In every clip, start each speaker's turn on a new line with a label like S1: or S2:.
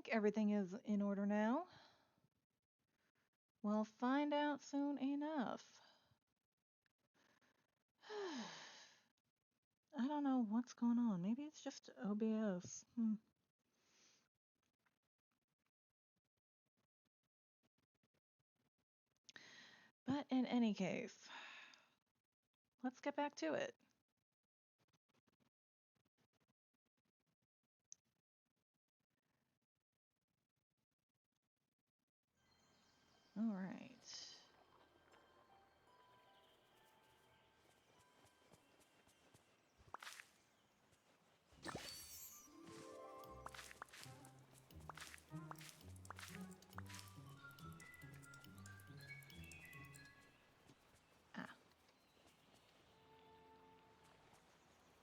S1: like everything is in order now. We'll find out soon enough. I don't know what's going on. Maybe it's just OBS. But in any case, let's get back to it. All right. Ah.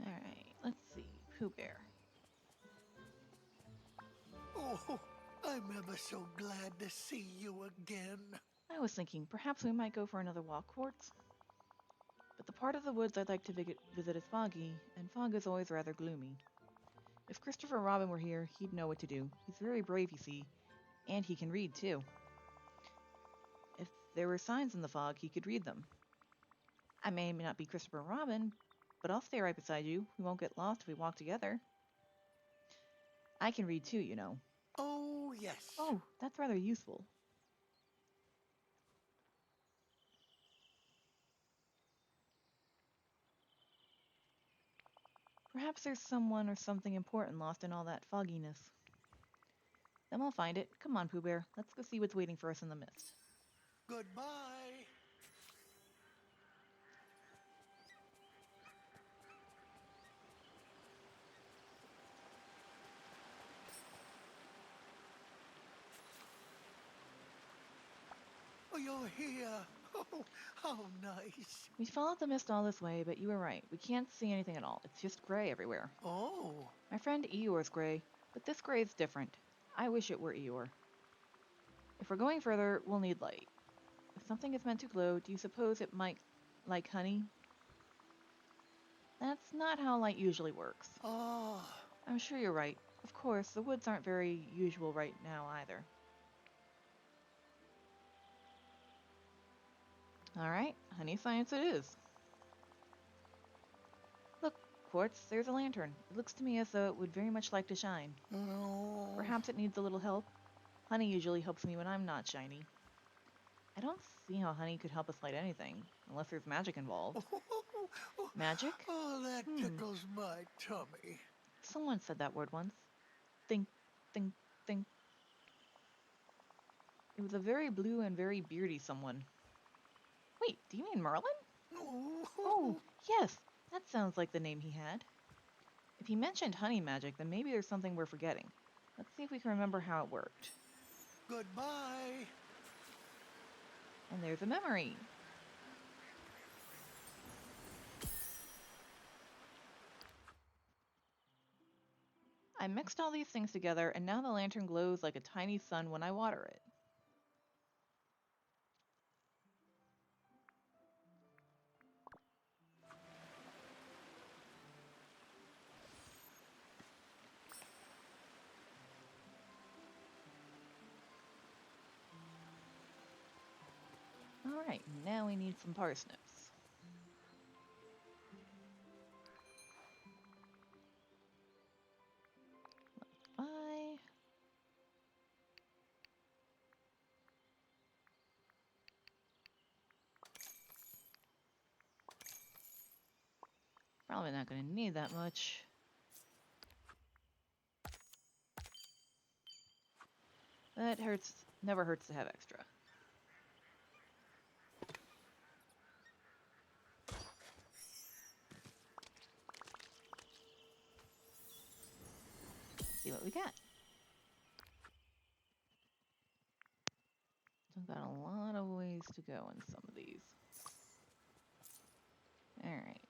S1: All right. Let's see. Pooh Bear.
S2: Oh, I'm ever so glad to see you again.
S1: I was thinking perhaps we might go for another walk, Quartz. But the part of the woods I'd like to visit is foggy, and fog is always rather gloomy. If Christopher Robin were here, he'd know what to do. He's very brave, you see, and he can read, too. If there were signs in the fog, he could read them. I may not be Christopher Robin, but I'll stay right beside you. We won't get lost if we walk together. I can read, too, you know.
S2: Oh, yes.
S1: Oh, that's rather useful. Perhaps there's someone or something important lost in all that fogginess. Then we'll find it. Come on, Pooh Bear. Let's go see what's waiting for us in the mist.
S2: Goodbye. Oh, you're here. Oh, how nice.
S1: We followed the mist all this way, but you were right. We can't see anything at all. It's just gray everywhere.
S2: Oh,
S1: My friend Eeyore's gray, but this gray is different. I wish it were Eeyore. If we're going further, we'll need light. If something is meant to glow, do you suppose it might like honey? That's not how light usually works.
S2: ah.
S1: I'm sure you're right. Of course, the woods aren't very usual right now either. Alright, honey science it is. Look, Quartz, there's a lantern. It looks to me as though it would very much like to shine.
S2: No.
S1: Perhaps it needs a little help. Honey usually helps me when I'm not shiny. I don't see how honey could help us light anything, unless there's magic involved. Magic?
S2: Oh, that tickles my tummy.
S1: Someone said that word once. Think, think, think. It was a very blue and very beardy someone. Wait, do you mean Merlin? Oh,
S2: Oh,
S1: yes, that sounds like the name he had. If he mentioned honey magic, then maybe there's something we're forgetting. Let's see if we can remember how it worked.
S2: goodbye.
S1: And there's a memory. I mixed all these things together, and now the lantern glows like a tiny sun when I water it. Alright, now we need some parsnips. Bye. Probably not going to need that much. That hurts. Never hurts to have extra. See what we got. I've got a lot of ways to go in some of these. Alright.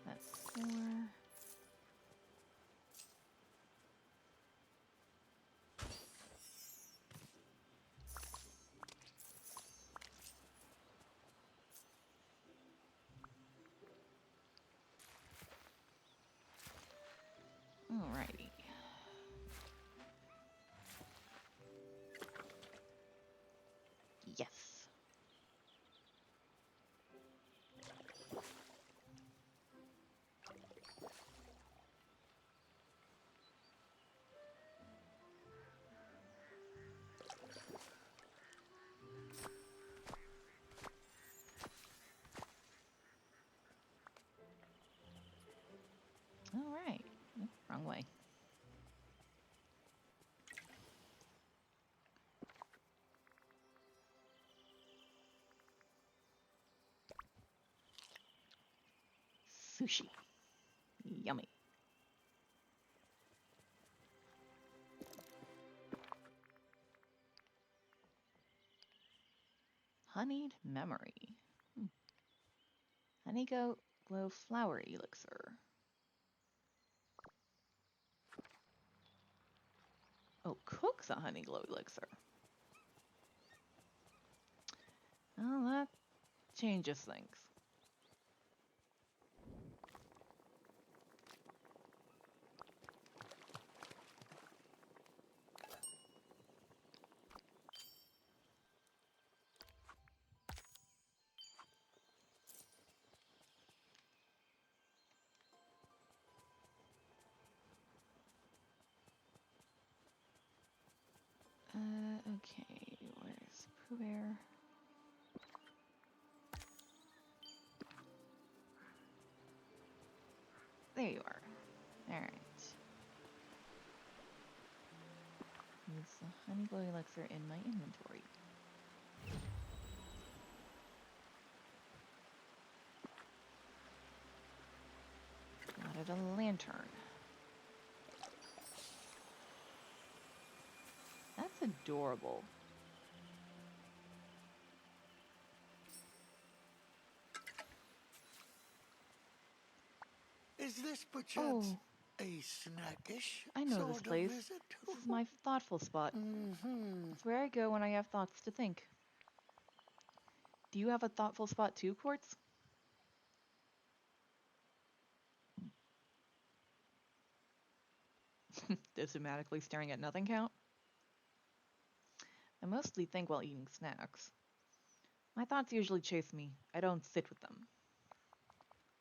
S1: That's 4. Alrighty. Yes. Alright. Nope, wrong way. Sushi. Yummy. Honeyed memory. Honeyglow flower elixir. Oh, cooks a honeyglow elixir. Oh, that changes things. Okay, where's Pooh Bear? There you are. Alright. Use the honeyglow elixir in my inventory. Got a lantern. That's adorable.
S2: Is this perchance
S1: Oh,
S2: a snackish
S1: I know this
S2: sort of
S1: place.
S2: visit?
S1: This is my thoughtful spot.
S2: Mm-hmm.
S1: It's where I go when I have thoughts to think. Do you have a thoughtful spot too, Quartz? Diplomatically staring at nothing count? I mostly think while eating snacks. My thoughts usually chase me. I don't sit with them.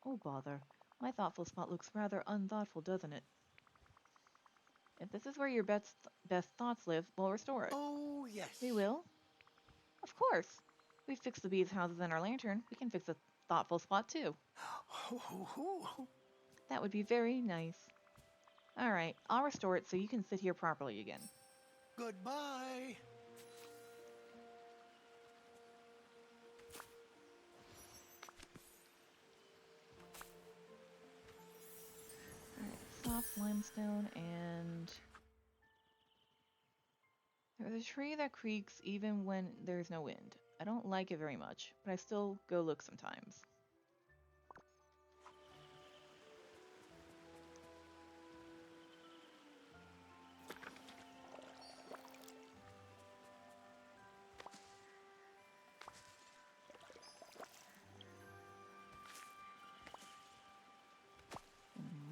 S1: Oh, bother. My thoughtful spot looks rather unthoughtful, doesn't it? If this is where your best thoughts live, we'll restore it.
S2: Oh, yes.
S1: We will? Of course. We fixed the bees' houses and our lantern. We can fix a thoughtful spot too. That would be very nice. Alright, I'll restore it so you can sit here properly again.
S2: Goodbye.
S1: Alright, soft limestone and... There's a tree that creaks even when there's no wind. I don't like it very much, but I still go look sometimes.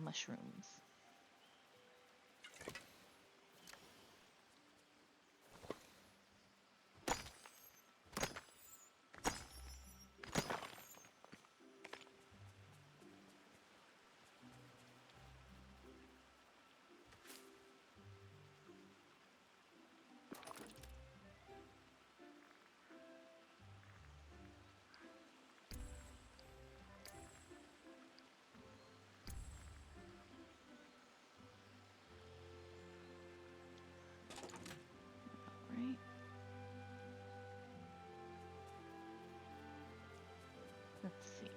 S1: Mushrooms. Right? Let's see.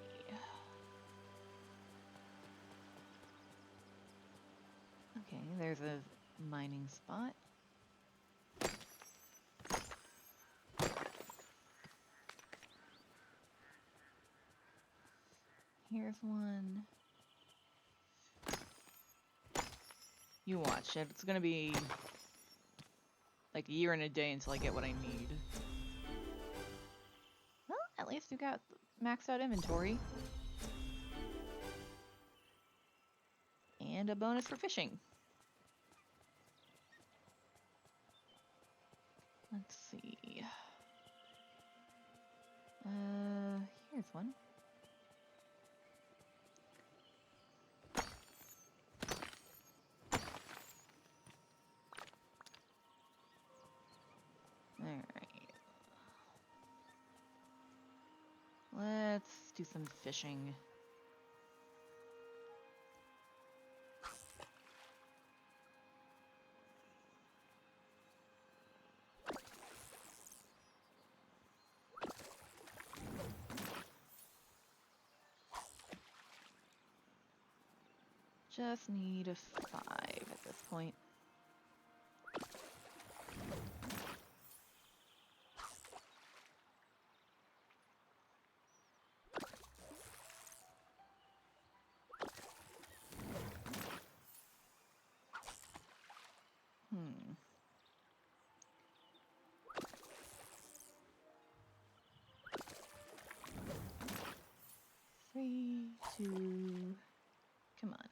S1: Okay, there's a mining spot. Here's one. You watch it. It's gonna be like a year and a day until I get what I need. Well, at least you got maxed out inventory. And a bonus for fishing. Let's see. Here's one. Alright. Let's do some fishing. Just need a 5 at this point. Hmm. 3, 2, come on.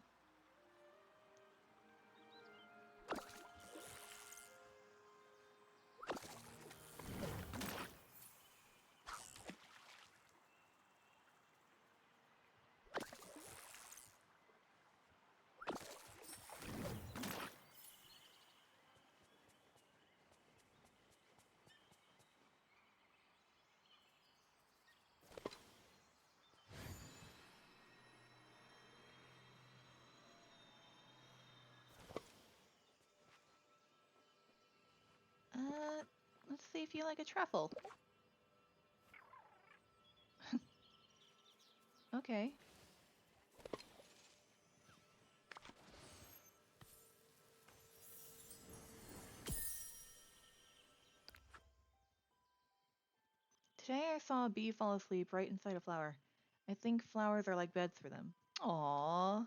S1: Let's see if you like a truffle. Okay. Today I saw a bee fall asleep right inside a flower. I think flowers are like beds for them. Aww.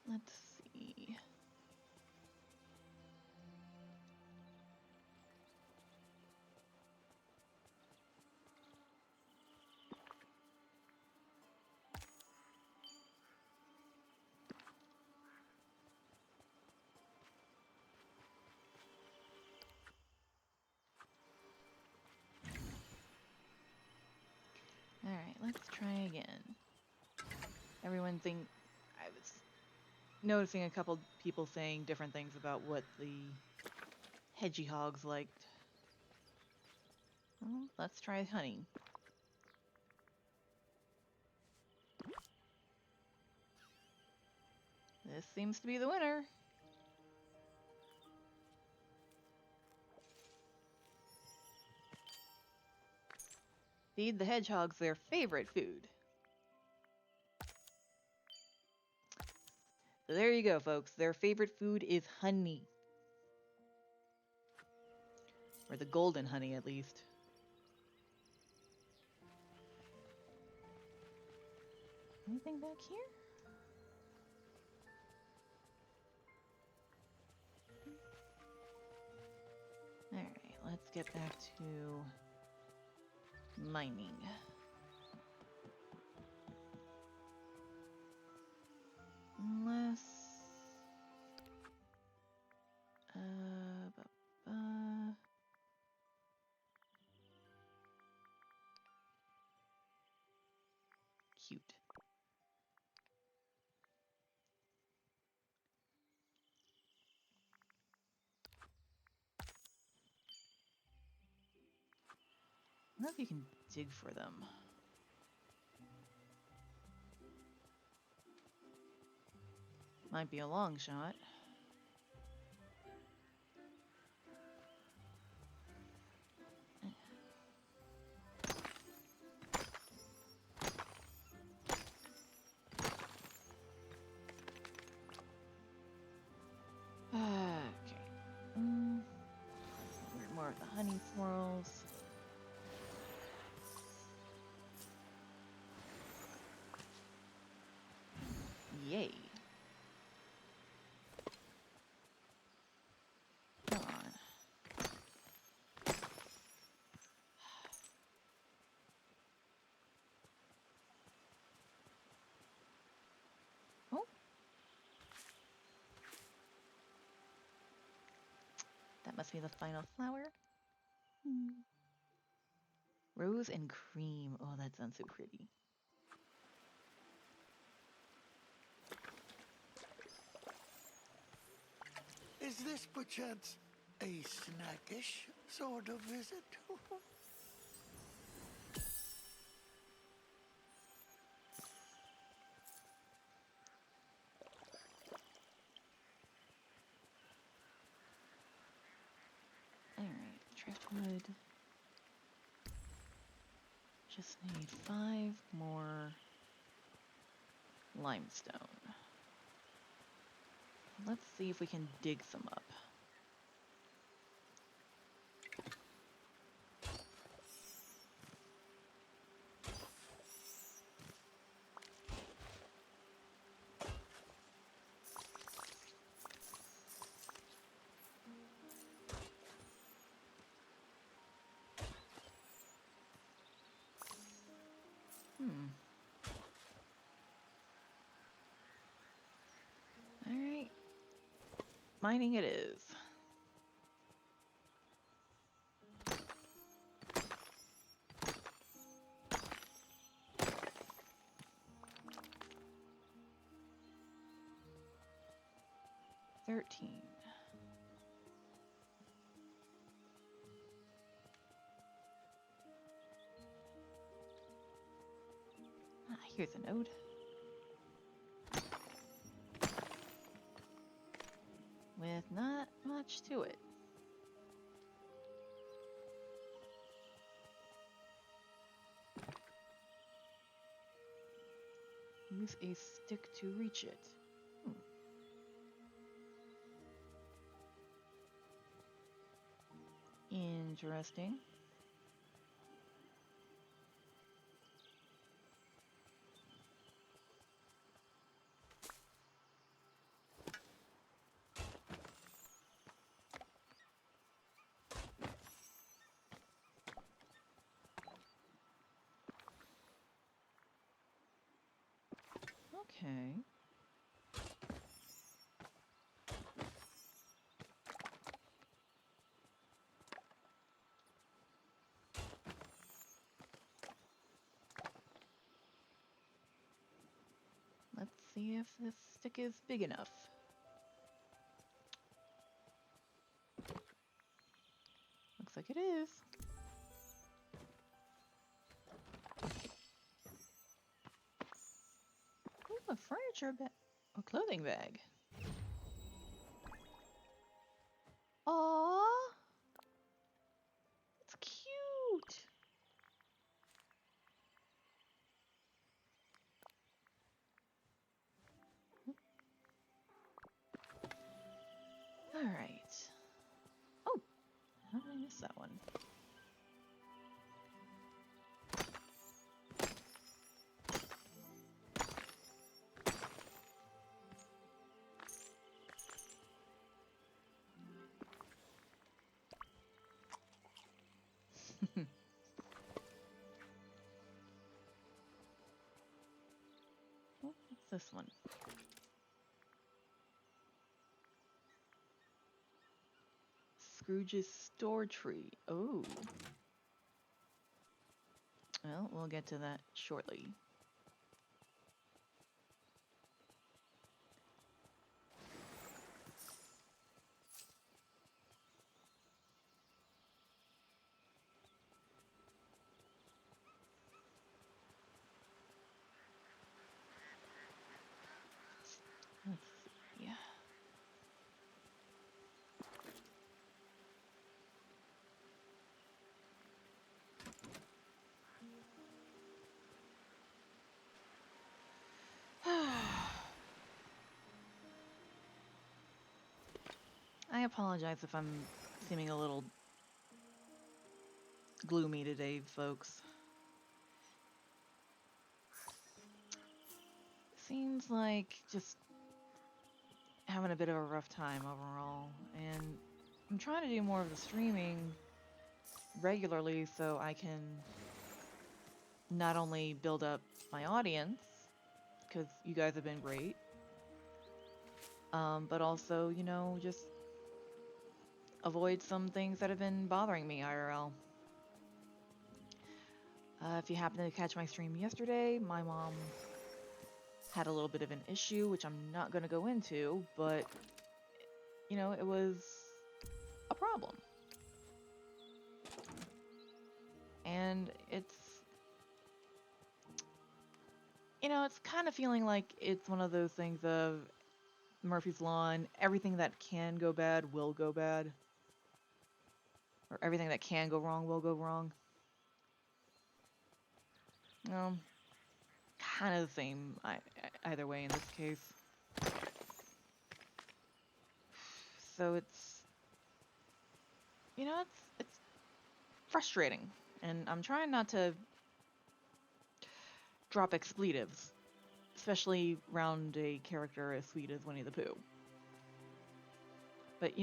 S1: Let's see. Alright, let's try again. Everyone think I was noticing a couple people saying different things about what the hedgehogs liked. Well, let's try honey. This seems to be the winner. Feed the hedgehogs their favorite food. So there you go, folks. Their favorite food is honey. Or the golden honey, at least. Anything back here? Alright, let's get back to mining. Unless... Cute. I wonder if you can dig for them. Might be a long shot. Okay. honey swirls. Yay. Come on. Oh. That must be the final flower. Rose and cream. Oh, that sounds so pretty.
S2: Is this perchance a snackish sort of visit?
S1: Alright, driftwood. Just need 5 more limestone. Let's see if we can dig some up. Alright. Mining it is. $13. Ah, here's a node. With not much to it. Use a stick to reach it. Interesting. Okay. Let's see if this stick is big enough. Looks like it is. Ooh, a furniture bag. A clothing bag. Aww. It's cute. Alright. Oh, how did I miss that one? Oh, what's this one? Scrooge's store tree. Oh. Well, we'll get to that shortly. Let's see. I apologize if I'm seeming a little gloomy today, folks. Seems like just having a bit of a rough time overall, and I'm trying to do more of the streaming regularly so I can not only build up my audience, because you guys have been great, but also, just avoid some things that have been bothering me IRL. If you happen to catch my stream yesterday, my mom had a little bit of an issue, which I'm not going to go into, but, it was a problem. And it's kind of feeling like it's one of those things of Murphy's Law, and everything that can go bad will go bad. Or everything that can go wrong will go wrong. Kind of the same either way in this case. So it's frustrating, and I'm trying not to drop expletives, especially around a character as sweet as Winnie the Pooh. But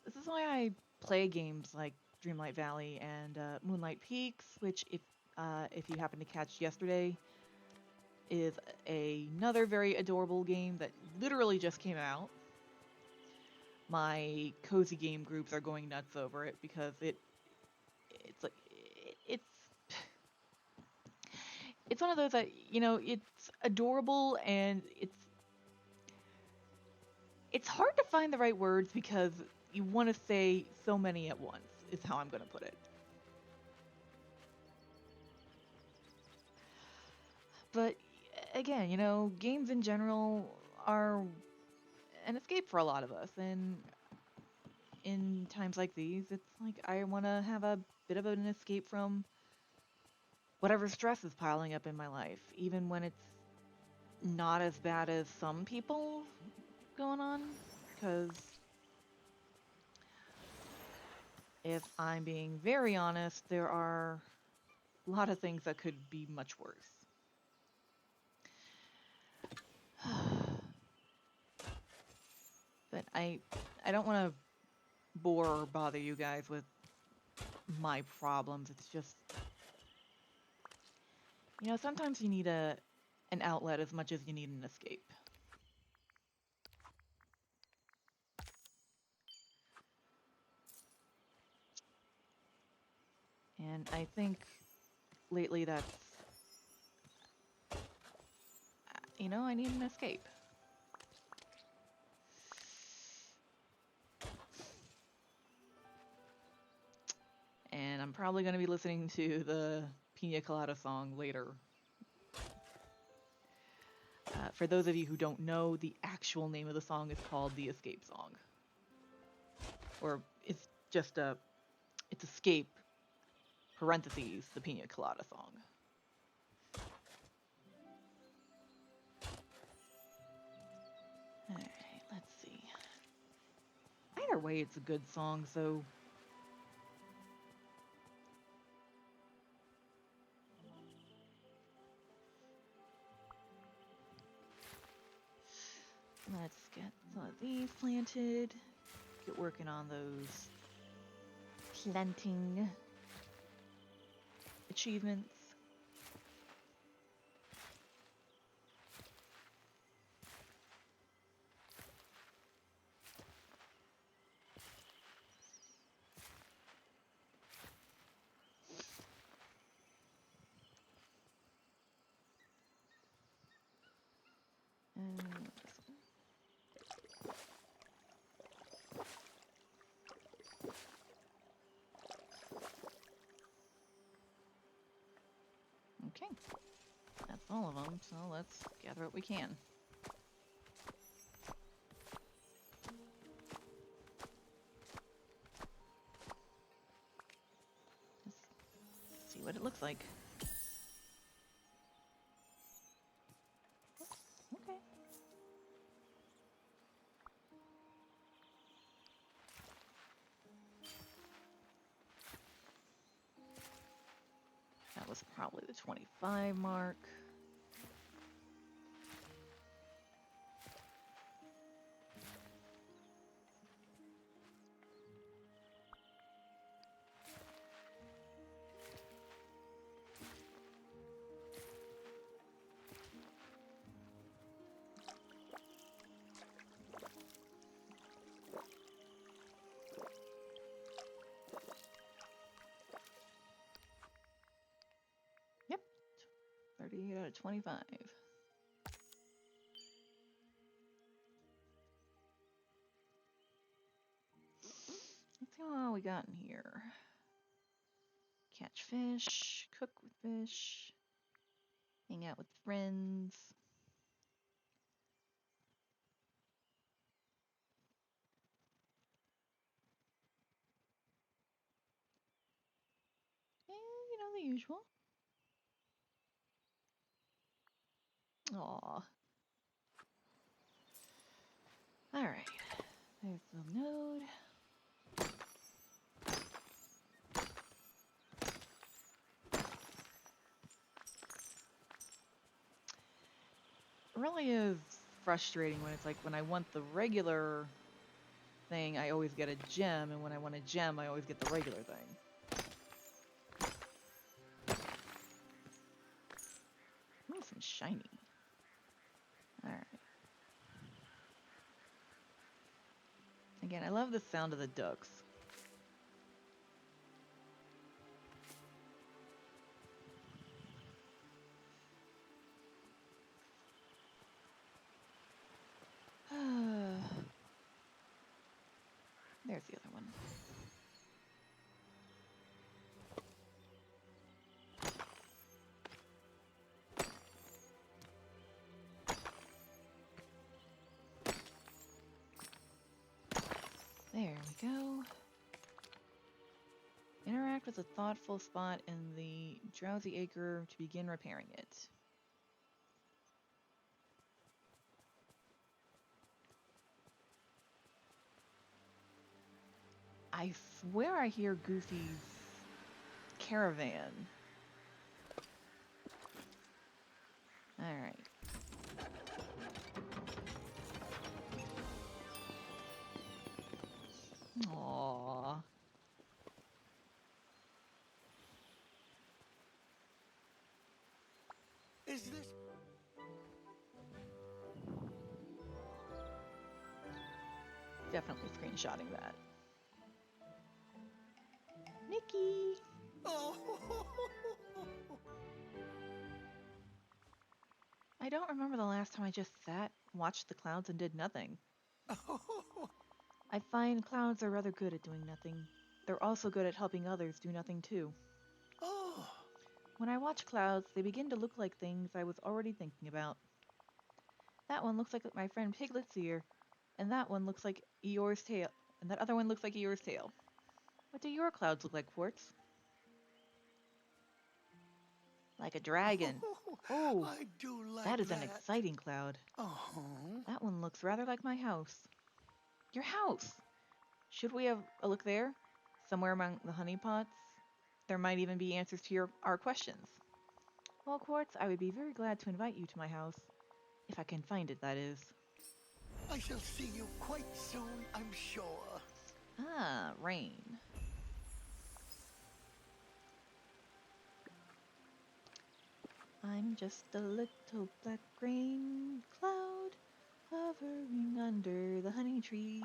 S1: this is why I play games like Dreamlight Valley and Moonlight Peaks, which if you happen to catch yesterday, is another very adorable game that literally just came out. My cozy game groups are going nuts over it because it's like it's one of those that it's adorable, and it's hard to find the right words because you want to say so many at once is how I'm going to put it. But again, games in general are an escape for a lot of us, and in times like these, it's like I want to have a bit of an escape from whatever stress is piling up in my life, even when it's not as bad as some people going on, because if I'm being very honest, there are a lot of things that could be much worse. But I don't want to bore or bother you guys with my problems. It's just, sometimes you need an outlet as much as you need an escape. And I think lately that's, I need an escape. And I'm probably going to be listening to the Pina Colada song later. For those of you who don't know, the actual name of the song is called The Escape Song. Or it's just it's Escape, parentheses, the Pina Colada song. Alright, let's see. Either way, it's a good song, so... Let's get some of these planted. Get working on those planting achievements. Okay, that's all of them, so let's gather what we can. Let's see what it looks like. Okay. was probably the 25 mark. Yep, 38 out of 25. Let's see how we got in here. Catch fish, cook with fish, hang out with friends. And, the usual. Aw. Alright, there's the node. It really is frustrating when it's like when I want the regular thing, I always get a gem, and when I want a gem, I always get the regular thing. Ooh, some shiny. Alright. Again, I love the sound of the ducks. There's the other one. There we go. Interact with a thoughtful spot in the drowsy acre to begin repairing it. I swear I hear Goofy's caravan. Alright. Aww.
S2: Is this...
S1: Definitely screenshotting that. Nikki!
S2: Oh,
S1: I don't remember the last time I just sat, watched the clouds, and did nothing. I find clouds are rather good at doing nothing. They're also good at helping others do nothing too.
S2: oh.
S1: When I watch clouds, they begin to look like things I was already thinking about. That one looks like my friend Piglet's ear, and that one looks like Eeyore's tail, and that other one looks like Eeyore's tail. What do your clouds look like, Quartz? Like a dragon. Oh,
S2: I do like
S1: that is an
S2: that.
S1: exciting cloud.
S2: Uh-huh.
S1: That one looks rather like my house. Your house! Should we have a look there? Somewhere among the honey pots? There might even be answers to our questions. Well, Quartz, I would be very glad to invite you to my house. If I can find it, that is.
S2: I shall see you quite soon, I'm sure.
S1: Ah, rain. I'm just a little black rain cloud hovering under the honey tree.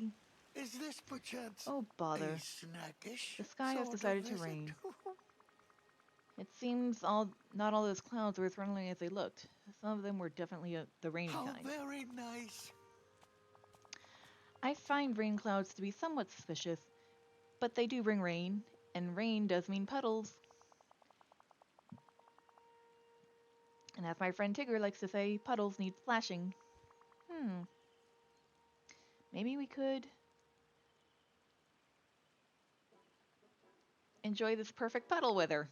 S2: Is this perchance
S1: Oh,
S2: a
S1: bother.
S2: snackish
S1: The sky has
S2: sort of
S1: decided to
S2: visit?
S1: rain. It seems not all those clouds were as friendly as they looked. Some of them were definitely the rainy
S2: How
S1: kind.
S2: very nice.
S1: I find rain clouds to be somewhat suspicious, but they do bring rain, and rain does mean puddles. And as my friend Tigger likes to say, puddles need splashing. Maybe we could enjoy this perfect puddle weather.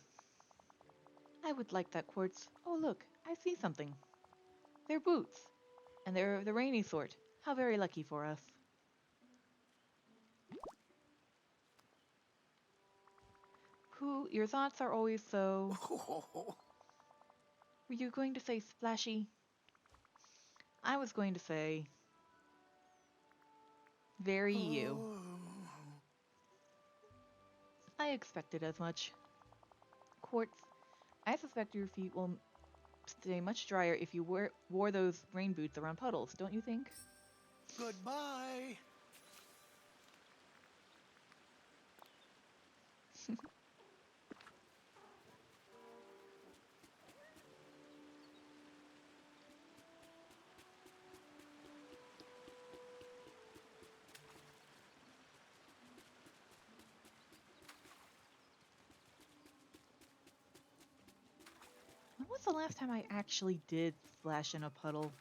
S1: I would like that, Quartz. Oh, look, I see something. They're boots, and they're the rainy sort. How very lucky for us. Your thoughts are always so... Were you going to say splashy? I was going to say... Very you. I expected as much. Quartz, I suspect your feet will stay much drier if you wore those rain boots around puddles, don't you think?
S2: Goodbye.
S1: When was the last time I actually did splash in a puddle?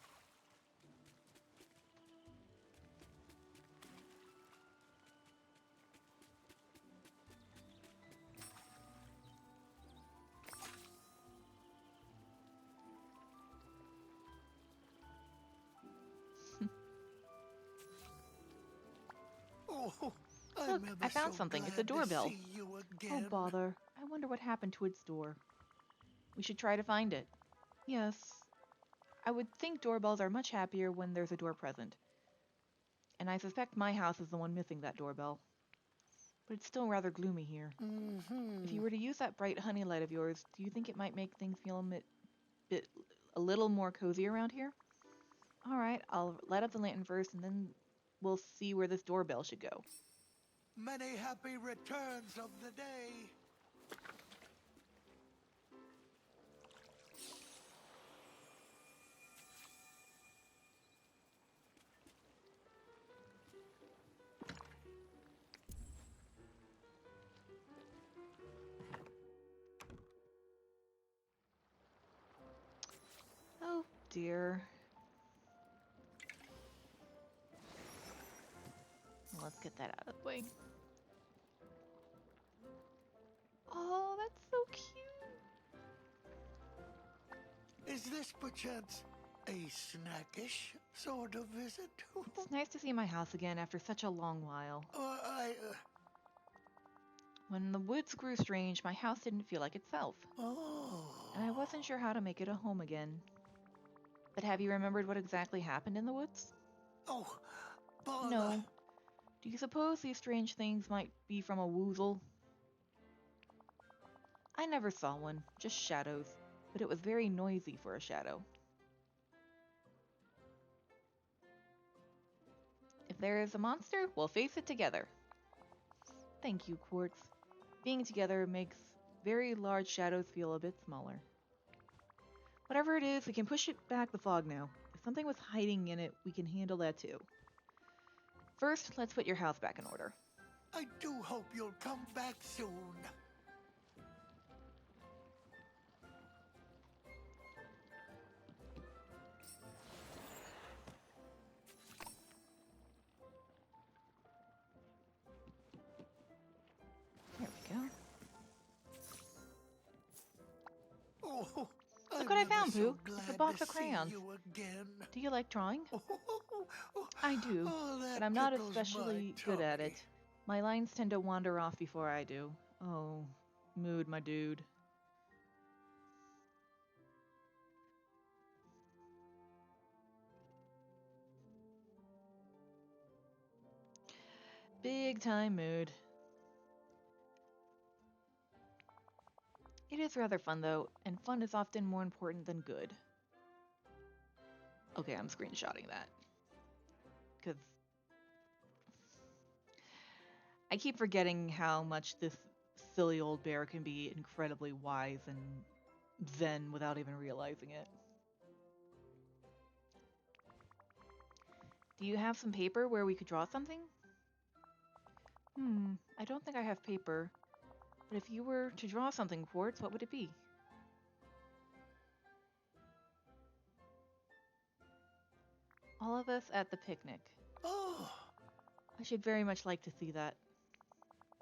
S2: Oh, I'm
S1: Look,
S2: ever
S1: I found
S2: so
S1: something. It's a
S2: glad to
S1: doorbell.
S2: see you
S1: Oh,
S2: again.
S1: bother. I wonder what happened to its door. We should try to find it. Yes. I would think doorbells are much happier when there's a door present. And I suspect my house is the one missing that doorbell. But it's still rather gloomy here. If you were to use that bright honey light of yours, do you think it might make things feel bit, a little more cozy around here? All right, I'll light up the lantern first, and then we'll see where this doorbell should go.
S2: Many happy returns of the day.
S1: Oh dear. Let's get that out of the way. Oh, that's so cute.
S2: Is this perchance a snackish sort of visit?
S1: It's nice to see my house again after such a long while.
S2: I,
S1: When the woods grew strange, my house didn't feel like itself,
S2: oh.
S1: and I wasn't sure how to make it a home again. But have you remembered what exactly happened in the woods?
S2: Oh, bother.
S1: No. Do you suppose these strange things might be from a woozle? I never saw one, just shadows, but it was very noisy for a shadow. If there is a monster, we'll face it together. Thank you, Quartz. Being together makes very large shadows feel a bit smaller. Whatever it is, we can push it back the fog now. If something was hiding in it, we can handle that too. First, let's put your house back in order.
S2: I do hope you'll come back soon.
S1: There we go.
S2: Oh,
S1: Look what I
S2: I'm
S1: found,
S2: ever so
S1: Pooh. It's a
S2: glad
S1: box
S2: to
S1: of
S2: see
S1: crayons.
S2: you again.
S1: Do you like drawing?
S2: Oh,
S1: I do,
S2: that
S1: but I'm not
S2: tickles my
S1: especially good at
S2: tummy.
S1: it. My lines tend to wander off before I do. Oh, mood, my dude. Big time mood. It is rather fun though, and fun is often more important than good. Okay, I'm screenshotting that. Because I keep forgetting how much this silly old bear can be incredibly wise and zen without even realizing it. Do you have some paper where we could draw something? I don't think I have paper. But if you were to draw something, Quartz, what would it be? All of us at the picnic.
S2: Oh,
S1: I should very much like to see that.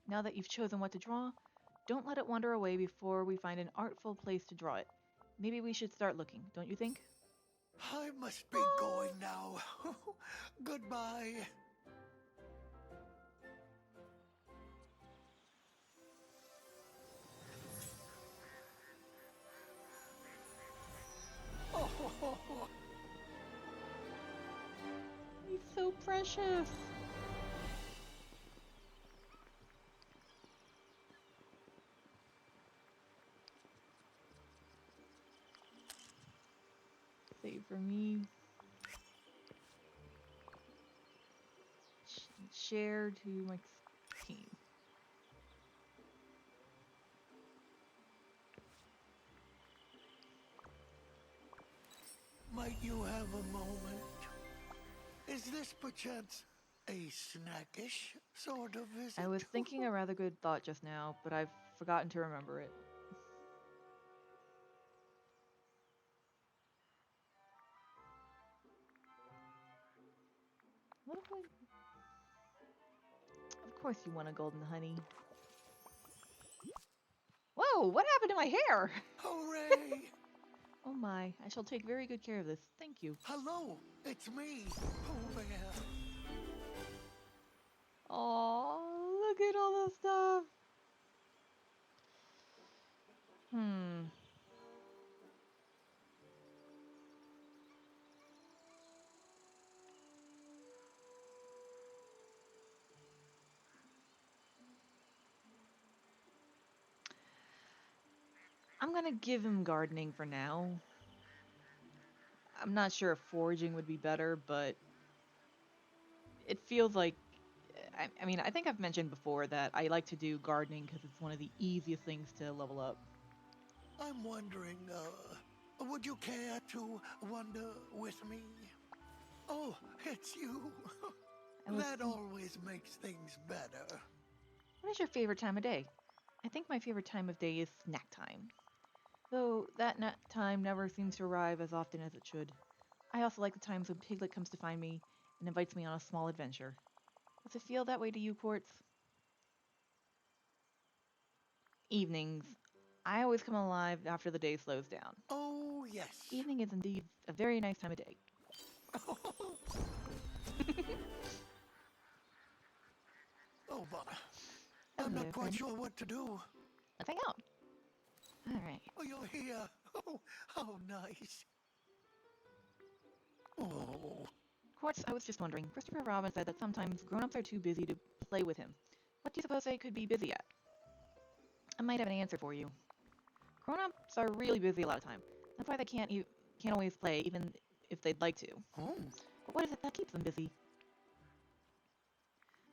S1: Now that you've chosen what to draw, don't let it wander away before we find an artful place to draw it. Maybe we should start looking, don't you think?
S2: I must be going now. Goodbye.
S1: precious. Save for me. Share to my team.
S2: Might you have a moment? Is this perchance a snackish sort of visit?
S1: I was thinking a rather good thought just now, but I've forgotten to remember it. What if we... Of course you want a golden honey. Whoa, what happened to my hair?
S2: Hooray!
S1: Oh my, I shall take very good care of this. Thank you.
S2: Hello, it's me, Pooh Bear.
S1: Oh, look at all this stuff. Hmm. I'm gonna give him gardening for now. I'm not sure if foraging would be better, but it feels like I mean, I think I've mentioned before that I like to do gardening because it's one of the easiest things to level up.
S2: I'm wondering, would you care to wander with me? Oh, it's you.
S1: I was
S2: That
S1: think,
S2: always makes things better.
S1: what is your favorite time of day? I think my favorite time of day is snack time. Though that time never seems to arrive as often as it should. I also like the times when Piglet comes to find me and invites me on a small adventure. Does it feel that way to you, Quartz? Evenings. I always come alive after the day slows down.
S2: Oh, yes.
S1: Evening is indeed a very nice time of day.
S2: Oh, but
S1: Hello
S2: I'm not
S1: there,
S2: quite
S1: friend.
S2: sure what to do.
S1: Let's hang out. All right.
S2: Oh, you're here. Oh, how nice. Oh,
S1: Quartz, I was just wondering. Christopher Robin said that sometimes grown-ups are too busy to play with him. What do you suppose they could be busy at? I might have an answer for you. Grown-ups are really busy a lot of time. That's why they can't always play, even if they'd like to.
S2: oh,
S1: But what is it that keeps them busy?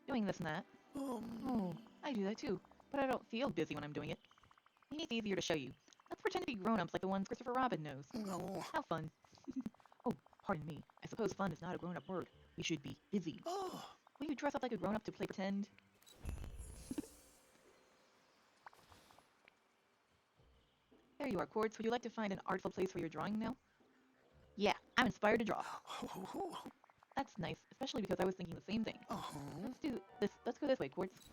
S1: Doing this and that.
S2: um,
S1: Oh, I do that too. But I don't feel busy when I'm doing it. Maybe it's easier to show you. Let's pretend to be grown-ups like the ones Christopher Robin knows.
S2: no.
S1: How fun. Oh, pardon me. I suppose fun is not a grown-up word. We should be busy.
S2: Oh,
S1: Will you dress up like a grown-up to play pretend? There you are, Quartz. Would you like to find an artful place for your drawing now? Yeah, I'm inspired to draw. That's nice, especially because I was thinking the same thing.
S2: uh-huh.
S1: Let's do this. Let's go this way, Quartz.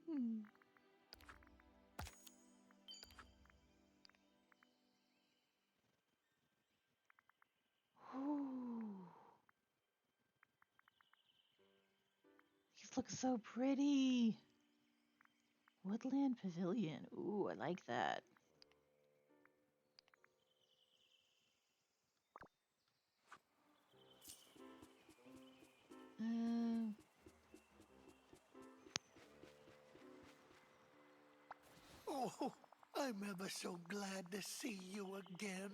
S1: Hmm. Ooh, these look so pretty. Woodland Pavilion. Ooh, I like that. Uh,
S2: Oh, I'm ever so glad to see you again.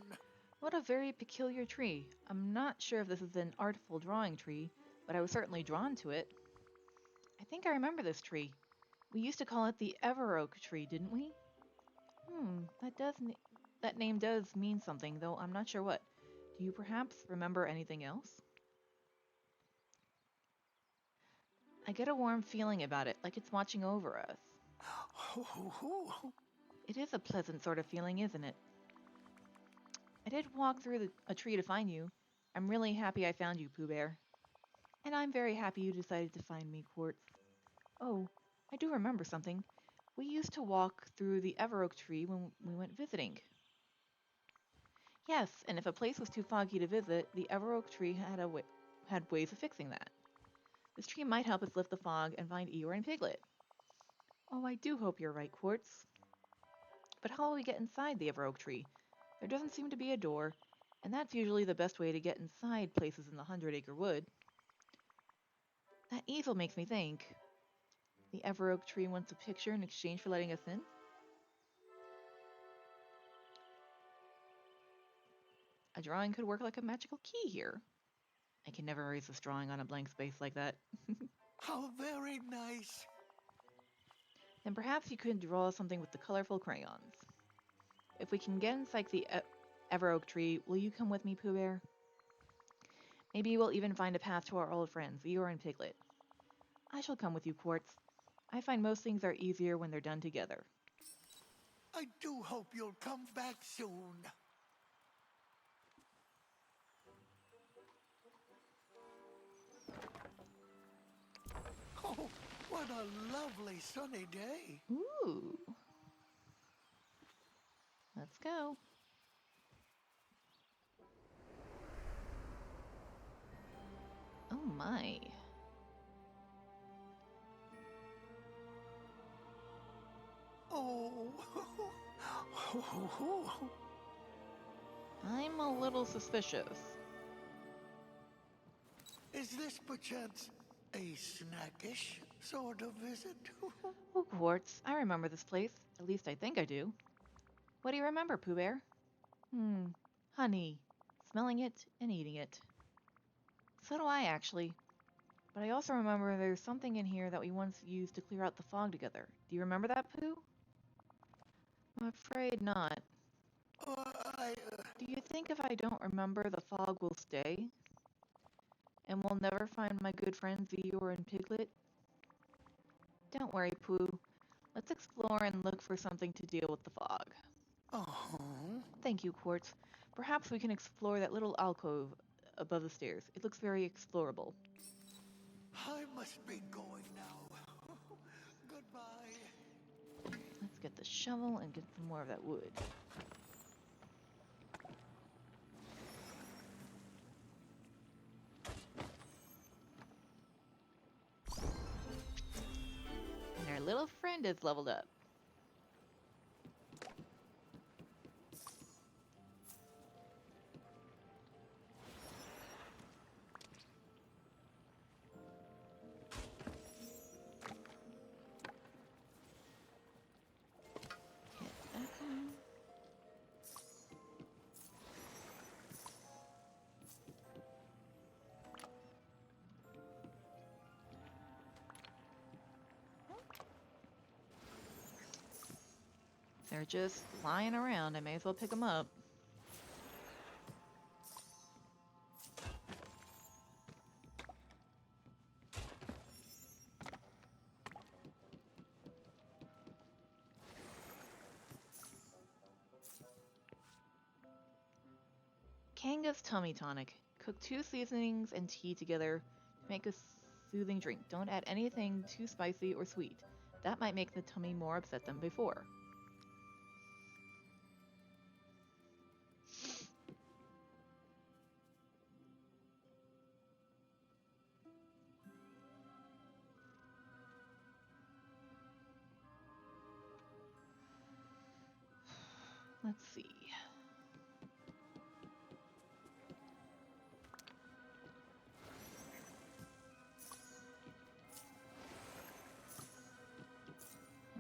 S1: what a very peculiar tree. I'm not sure if this is an artful drawing tree, but I was certainly drawn to it. I think I remember this tree. We used to call it the Ever Oak tree, didn't we? That name does mean something, though I'm not sure what. Do you perhaps remember anything else? I get a warm feeling about it, like it's watching over us. It is a pleasant sort of feeling, isn't it? I did walk through a tree to find you. I'm really happy I found you, Pooh Bear. And I'm very happy you decided to find me, Quartz. Oh, I do remember something. We used to walk through the Ever Oak tree when we went visiting. Yes, and if a place was too foggy to visit, the Everoak tree had ways of fixing that. This tree might help us lift the fog and find Eeyore and Piglet. Oh, I do hope you're right, Quartz. But how will we get inside the Everoak tree? There doesn't seem to be a door, and that's usually the best way to get inside places in the 100-acre wood. That easel makes me think. The Everoak tree wants a picture in exchange for letting us in? A drawing could work like a magical key here. I can never erase this drawing on a blank space like that.
S2: How very nice.
S1: Then perhaps you could draw something with the colorful crayons. If we can get inside the Everoak tree, will you come with me, Pooh Bear? Maybe we'll even find a path to our old friends, Eeyore and Piglet. I shall come with you, Quartz. I find most things are easier when they're done together.
S2: I do hope you'll come back soon. Oh, what a lovely sunny day.
S1: Ooh. Let's go. Oh my.
S2: Oh.
S1: I'm a little suspicious.
S2: Is this perchance a snackish sort of visit?
S1: Oh, Quartz, I remember this place. At least I think I do. What do you remember, Pooh Bear? Honey. Smelling it and eating it. So do I, actually. But I also remember there's something in here that we once used to clear out the fog together. Do you remember that, Pooh? I'm afraid not.
S2: Uh, I,
S1: Do you think if I don't remember, the fog will stay? And we'll never find my good friends Eeyore and Piglet? Don't worry, Pooh. Let's explore and look for something to deal with the fog.
S2: uh-huh.
S1: Thank you, Quartz. Perhaps we can explore that little alcove above the stairs. It looks very explorable.
S2: I must be going now. Goodbye.
S1: Let's get the shovel and get some more of that wood. And our little friend is leveled up. Get that one. They're just lying around. I may as well pick them up. Kanga's Tummy Tonic. Cook 2 seasonings and tea together to make a soothing drink. Don't add anything too spicy or sweet. That might make the tummy more upset than before. Let's see.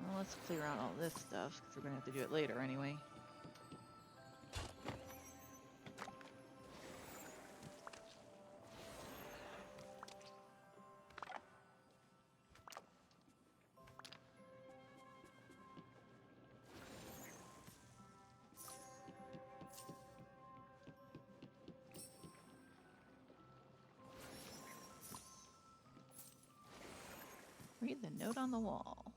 S1: Well, let's clear out all this stuff, because we're going to have to do it later anyway. Read the note on the wall.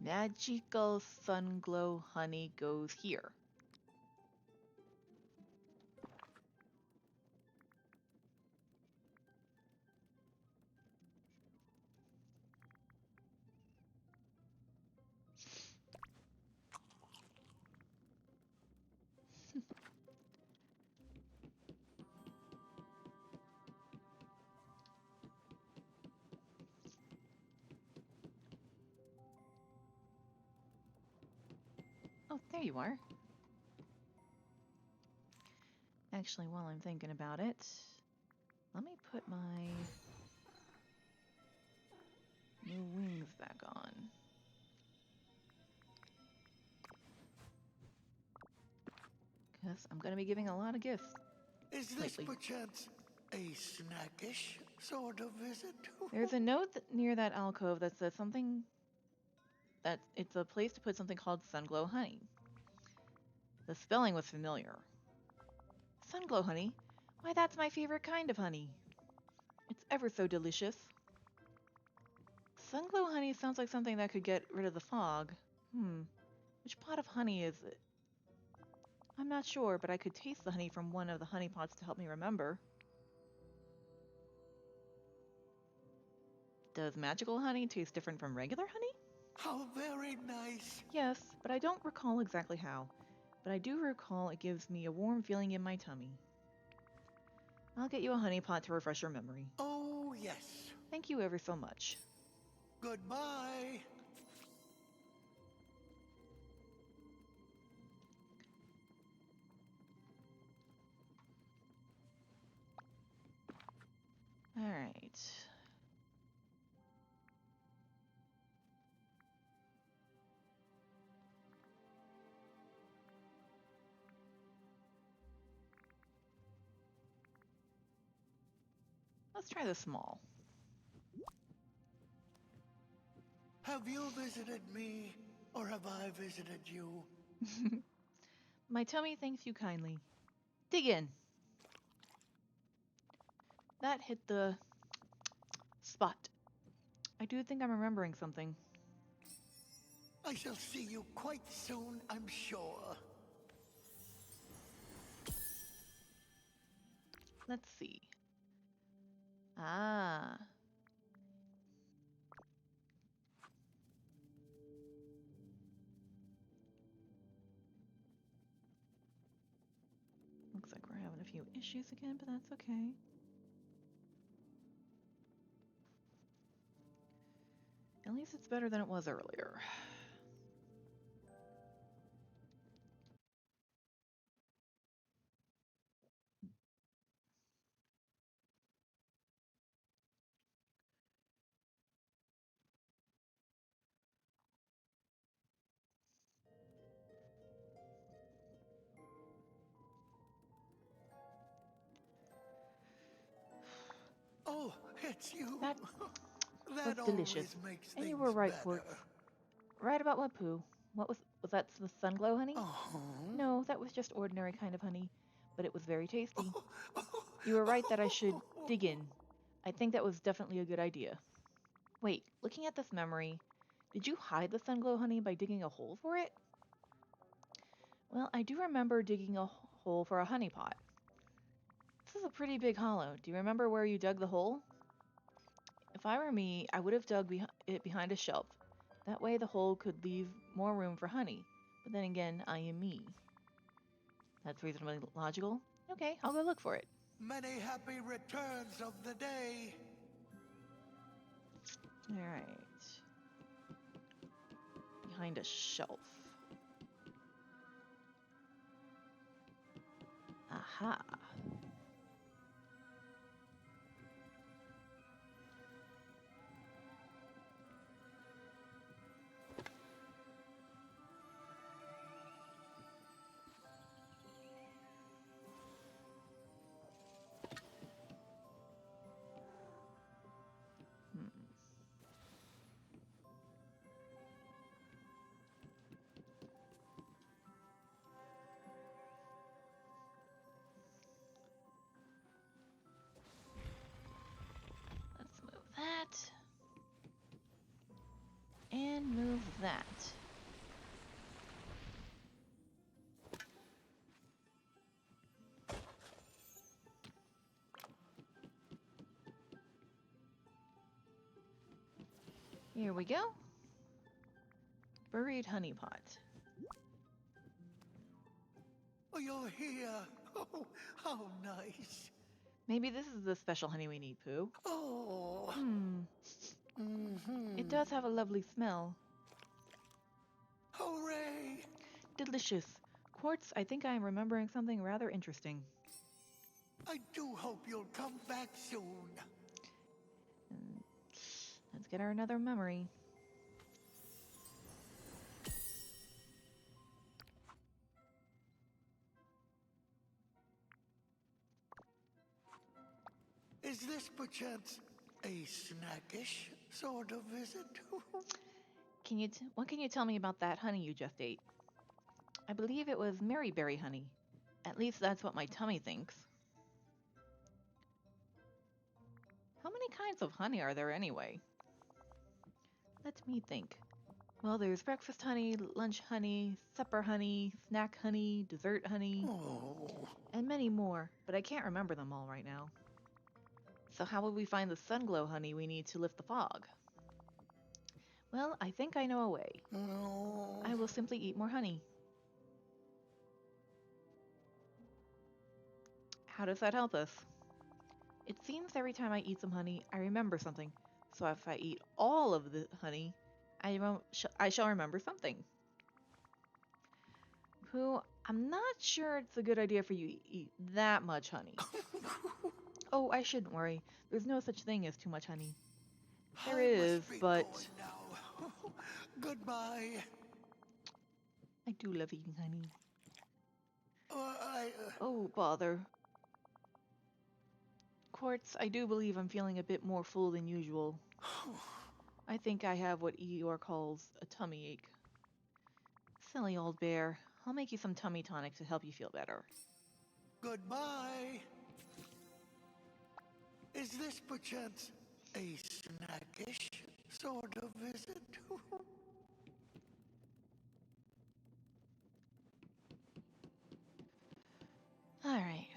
S1: Magical Sunglow honey goes here. Oh, there you are. Actually, while I'm thinking about it, let me put my new wings back on. Because I'm going to be giving a lot of gifts
S2: Is this
S1: lately.
S2: perchance a snackish sort of visit?
S1: There's a note near that alcove that says something that it's a place to put something called Sunglow Honey. The spelling was familiar. Sunglow honey? Why, that's my favorite kind of honey. It's ever so delicious. Sunglow honey sounds like something that could get rid of the fog. Which pot of honey is it? I'm not sure, but I could taste the honey from one of the honey pots to help me remember. Does magical honey taste different from regular honey?
S2: How very nice.
S1: Yes, but I don't recall exactly how. But I do recall it gives me a warm feeling in my tummy. I'll get you a honey pot to refresh your memory.
S2: Oh, yes.
S1: Thank you ever so much.
S2: Goodbye.
S1: Alright. Let's try the small.
S2: Have you visited me, or have I visited you?
S1: My tummy thanks you kindly. Dig in. That hit the spot. I do think I'm remembering something.
S2: I shall see you quite soon, I'm sure.
S1: Let's see. Ah. Looks like we're having a few issues again, but that's okay. At least it's better than it was earlier.
S2: Oh, it's you.
S1: That was
S2: That
S1: delicious.
S2: always makes
S1: And you were
S2: things
S1: right,
S2: better.
S1: Quartz. Right about what, Pooh? Was that the Sunglow honey?
S2: Oh.
S1: No, that was just ordinary kind of honey, but it was very tasty.
S2: Oh, oh,
S1: You were right that I should
S2: oh.
S1: dig in. I think that was definitely a good idea. Wait, looking at this memory, did you hide the Sunglow honey by digging a hole for it? Well, I do remember digging a hole for a honey pot. This is a pretty big hollow. Do you remember where you dug the hole? If I were me, I would have dug it behind a shelf. That way the hole could leave more room for honey. But then again, I am me. That's reasonably logical. Okay, I'll go look for it.
S2: Many happy returns of the day.
S1: Alright. Behind a shelf. Aha. Hmm. Let's move that. And move that. Here we go. Buried honey pot.
S2: Oh, you're here. Oh, how nice.
S1: Maybe this is the special honey we need, Pooh.
S2: Oh.
S1: Hmm.
S2: Mm-hmm.
S1: It does have a lovely smell.
S2: Hooray!
S1: delicious. Quartz, I think I am remembering something rather interesting.
S2: I do hope you'll come back soon.
S1: And let's get our another memory.
S2: Is this perchance a snackish sort of visit?
S1: What can you tell me about that honey you just ate? I believe it was maryberry honey. At least that's what my tummy thinks. How many kinds of honey are there anyway? Let me think. Well, there's breakfast honey, lunch honey, supper honey, snack honey, dessert honey,
S2: Oh,
S1: and many more, but I can't remember them all right now. So how will we find the sunglow honey we need to lift the fog? Well, I think I know a way.
S2: no.
S1: I will simply eat more honey. How does that help us? It seems every time I eat some honey, I remember something. So if I eat all of the honey, I shall remember something. Pooh, I'm not sure it's a good idea for you to eat that much honey. Oh, I shouldn't worry. There's no such thing as too much honey. There
S2: I
S1: is,
S2: must be
S1: but
S2: going now. Goodbye.
S1: I do love eating honey.
S2: I.
S1: Oh, bother. Quartz, I do believe I'm feeling a bit more full than usual. I think I have what Eeyore calls a tummy ache. Silly old bear. I'll make you some tummy tonic to help you feel better.
S2: Goodbye. Is this perchance a snackish sort of visit?
S1: All right.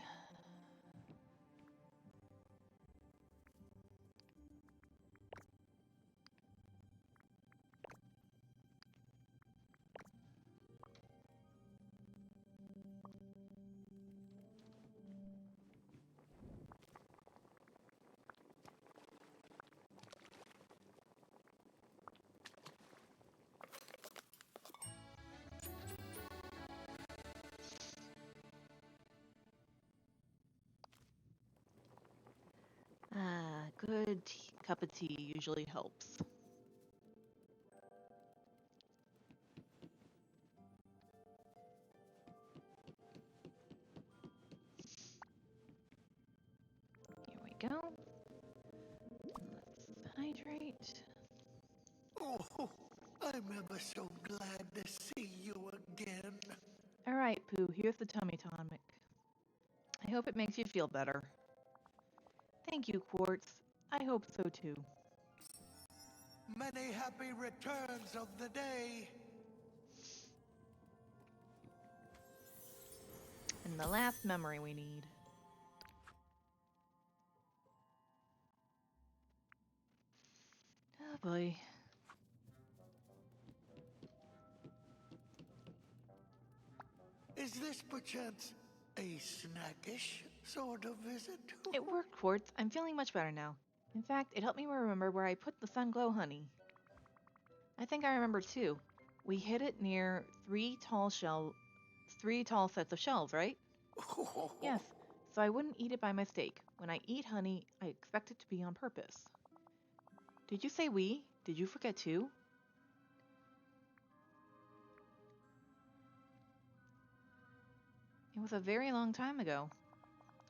S1: Ah, good cup of tea usually helps. Here we go. Let's hydrate.
S2: Oh, I'm ever so glad to see you again.
S1: All right, Pooh, here's the tummy tonic. I hope it makes you feel better. Thank you, Quartz. I hope so too.
S2: Many happy returns of the day.
S1: And the last memory we need. Oh boy.
S2: Is this perchance a snackish sort of visit?
S1: It worked, Quartz. I'm feeling much better now. In fact, it helped me remember where I put the sun glow honey. I think I remember too. We hid it near three tall sets of shelves, right? Yes. So I wouldn't eat it by mistake. When I eat honey, I expect it to be on purpose. Did you say we? Did you forget too? It was a very long time ago.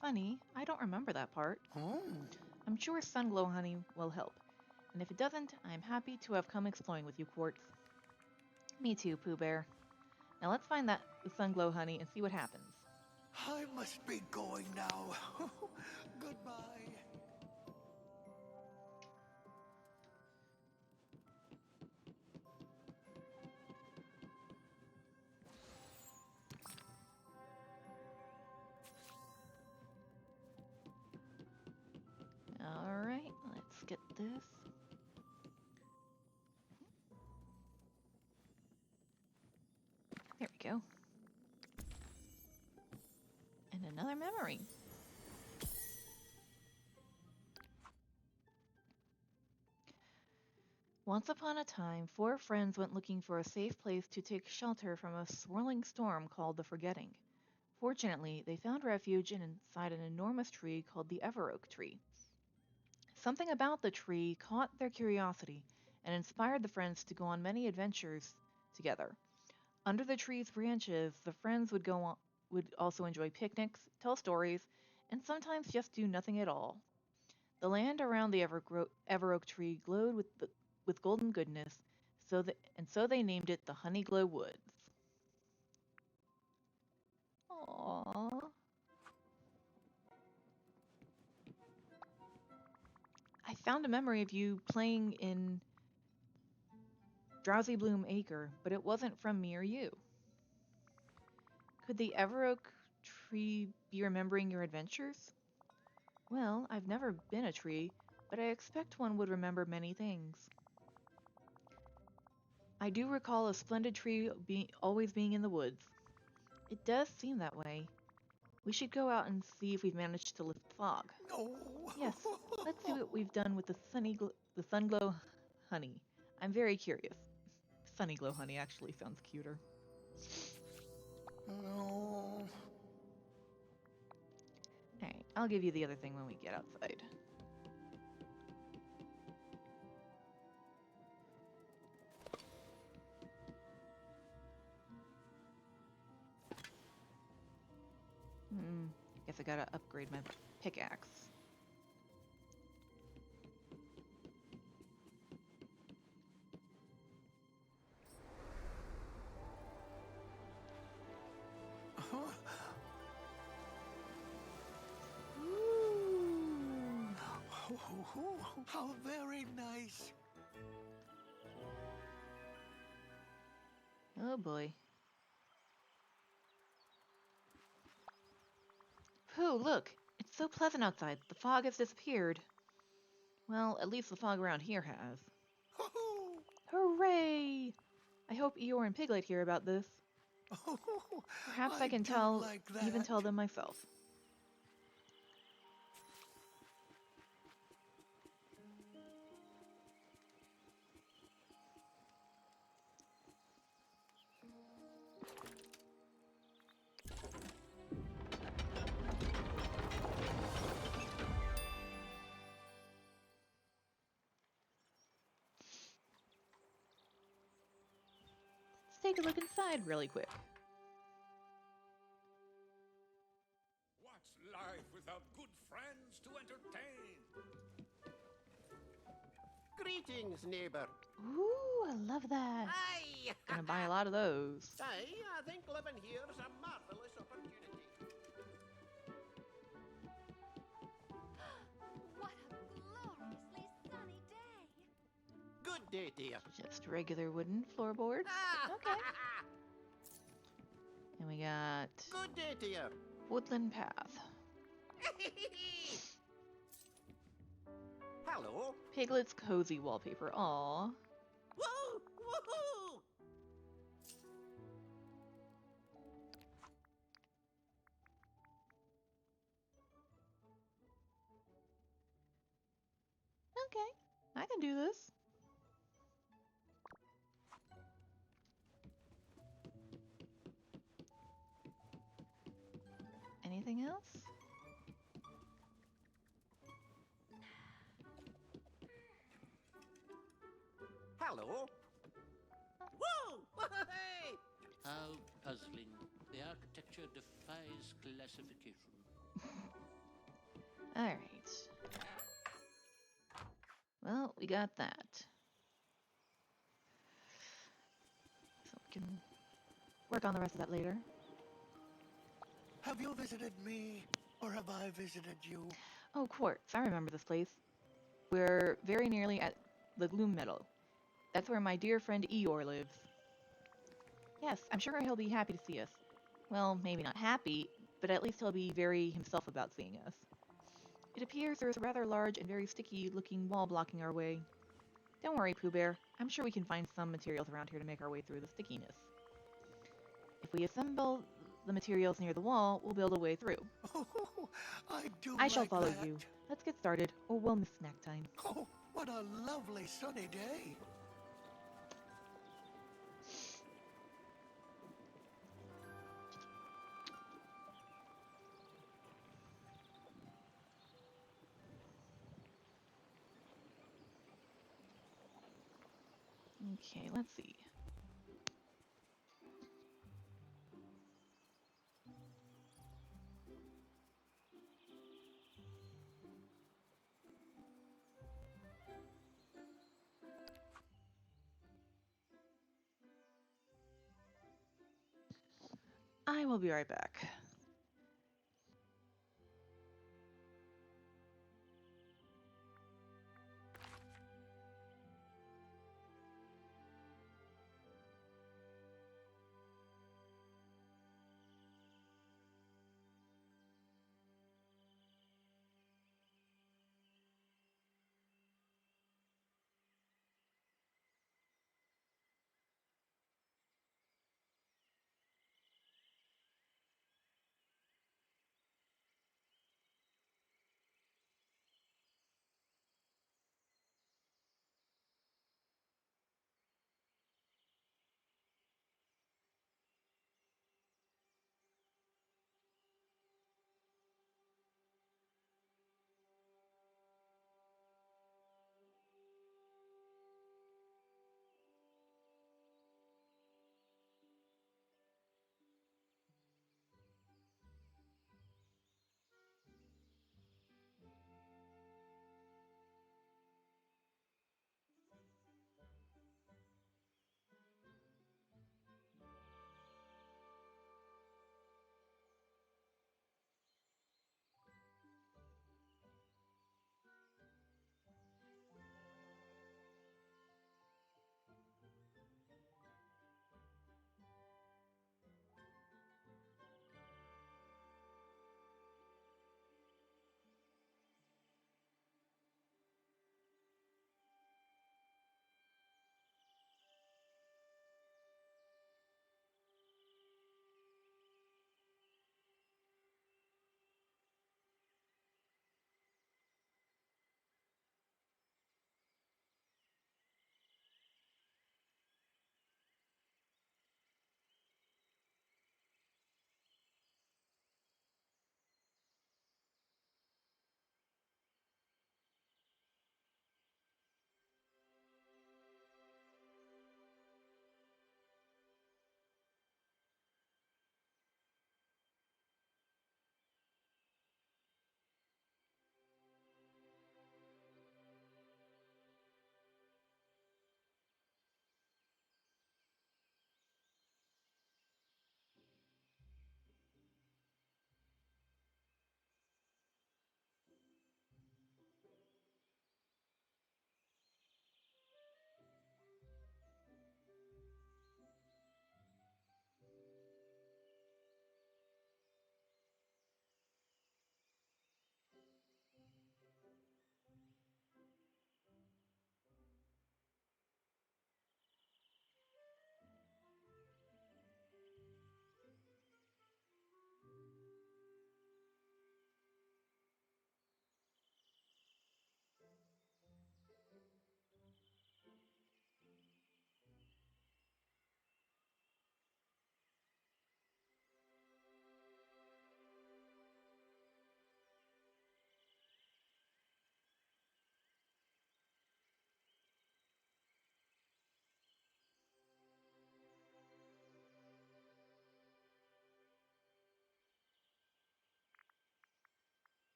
S1: Funny, I don't remember that part.
S2: Hmm.
S1: I'm sure Sunglow honey will help, and if it doesn't, I am happy to have come exploring with you, Quartz. Me too, Pooh Bear. Now let's find the Sunglow honey and see what happens.
S2: I must be going now. Goodbye.
S1: Alright, let's get this. There we go. And another memory. Once upon a time, four friends went looking for a safe place to take shelter from a swirling storm called the Forgetting. Fortunately, they found refuge inside an enormous tree called the Everoak tree. Something about the tree caught their curiosity and inspired the friends to go on many adventures together. Under the tree's branches, the friends would also enjoy picnics, tell stories, and sometimes just do nothing at all. The land around the Everoak tree glowed with golden goodness, so they named it the Honeyglow Woods. Aww. I found a memory of you playing in Drowsy Bloom Acre, but it wasn't from me or you. Could the Everoak tree be remembering your adventures? Well, I've never been a tree, but I expect one would remember many things. I do recall a splendid tree always being in the woods. It does seem that way. We should go out and see if we've managed to lift the fog. Yes, let's see what we've done with the Sunglow honey. I'm very curious. Sunnyglow honey actually sounds cuter.
S2: No.
S1: Alright, I'll give you the other thing when we get outside. Guess I gotta upgrade my pickaxe. Ooh.
S2: How very nice.
S1: Oh boy. Pooh, look! It's so pleasant outside. The fog has disappeared. Well, at least the fog around here has. Hooray! I hope Eeyore and Piglet hear about this. Perhaps I can even tell them myself. Let's take a look inside really quick.
S3: What's life without good friends to entertain?
S4: Greetings, neighbour.
S1: Ooh, I love that.
S4: Aye!
S1: Gonna buy a lot of those.
S4: Aye, I think living here's a marvellous opportunity.
S5: What a gloriously sunny day!
S4: Good day, dear.
S1: Just regular wooden floorboards. Okay. And we got
S4: Good day, dear.
S1: woodland path.
S4: Hello.
S1: Piglet's cozy wallpaper. Aww.
S4: Woo! Woohoo!
S1: Okay, I can do this. Anything else?
S4: Hello. Woo! Hey!
S6: How puzzling. The architecture defies classification.
S1: Alright. Well, we got that. So we can work on the rest of that later.
S2: Have you visited me, or have I visited you?
S1: Oh, Quartz. I remember this place. We're very nearly at the Gloom Meadow. That's where my dear friend Eeyore lives. Yes, I'm sure he'll be happy to see us. Well, maybe not happy, but at least he'll be very himself about seeing us. It appears there is a rather large and very sticky-looking wall blocking our way. Don't worry, Pooh Bear. I'm sure we can find some materials around here to make our way through the stickiness. If we assemble the materials near the wall, we'll build a way through.
S2: Oh,
S1: I shall
S2: like
S1: follow
S2: that.
S1: you. Let's get started, or we'll miss snack time.
S2: Oh, what a lovely sunny day.
S1: Okay, let's see. I will be right back.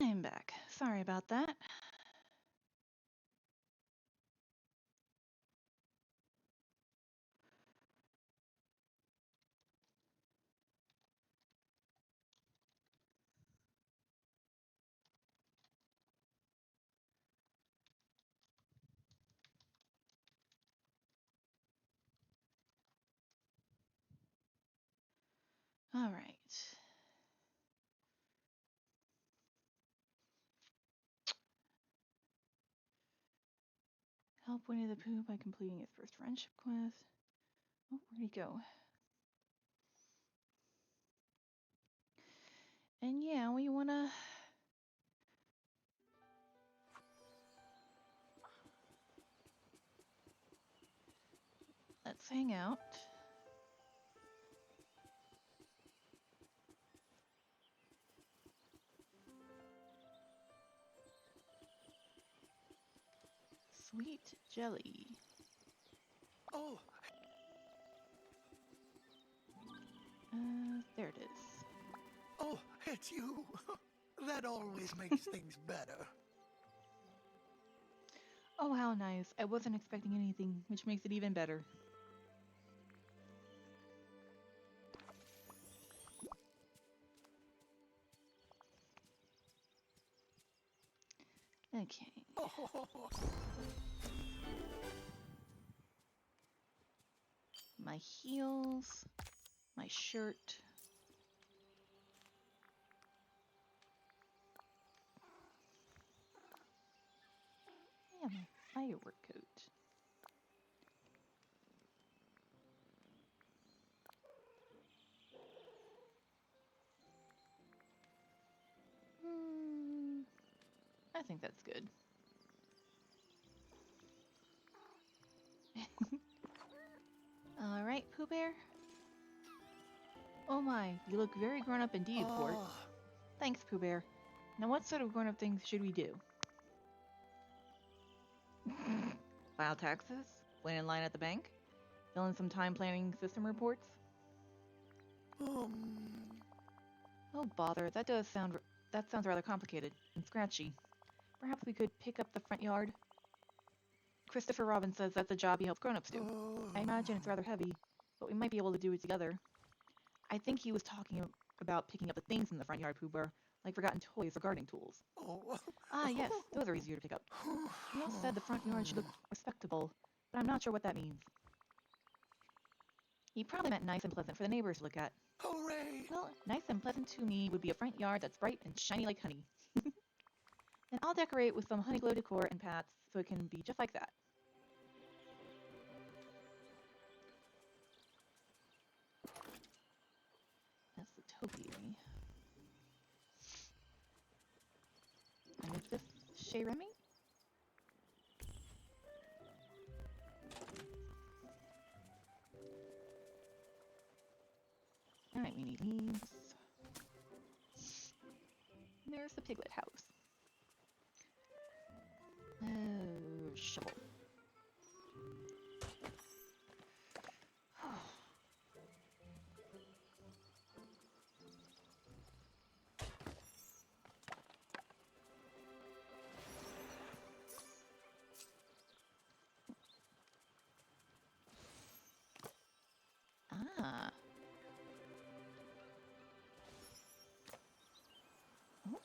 S1: I'm back. Sorry about that. All right. Help Winnie the Pooh by completing his first friendship quest. Oh, where'd he go? And yeah, we wanna... Let's hang out. Sweet jelly.
S2: Oh,
S1: There it is.
S2: oh, it's you. That always makes things better.
S1: Oh, how nice. I wasn't expecting anything, which makes it even better. Okay.
S2: Oh,
S1: My heels, my shirt. Yeah, my firework coat. Hmm, I think that's good. All right, Pooh Bear. Oh my, you look very grown up indeed, Port.
S2: ah,
S1: Thanks, Pooh Bear. Now, what sort of grown up things should we do? File taxes? Wait in line at the bank? Fill in some time planning system reports?
S2: um,
S1: Oh bother, that sounds rather complicated and scratchy. Perhaps we could pick up the front yard? Christopher Robin says that's a job he helps grown-ups do. I imagine it's rather heavy, but we might be able to do it together. I think he was talking about picking up the things in the front yard, Pooh Bear, like forgotten toys or gardening tools.
S2: oh,
S1: Ah, yes, those are easier to pick up. He also said the front yard should look respectable, but I'm not sure what that means. He probably meant nice and pleasant for the neighbors to look at.
S2: hooray!
S1: Well, nice and pleasant to me would be a front yard that's bright and shiny like honey. And I'll decorate with some Honeyglow decor and paths so it can be just like that. That's the topiary. And is this Chez Remy? Alright, we need leaves. There's the piglet house. Oh, shovel. Ah. Oh,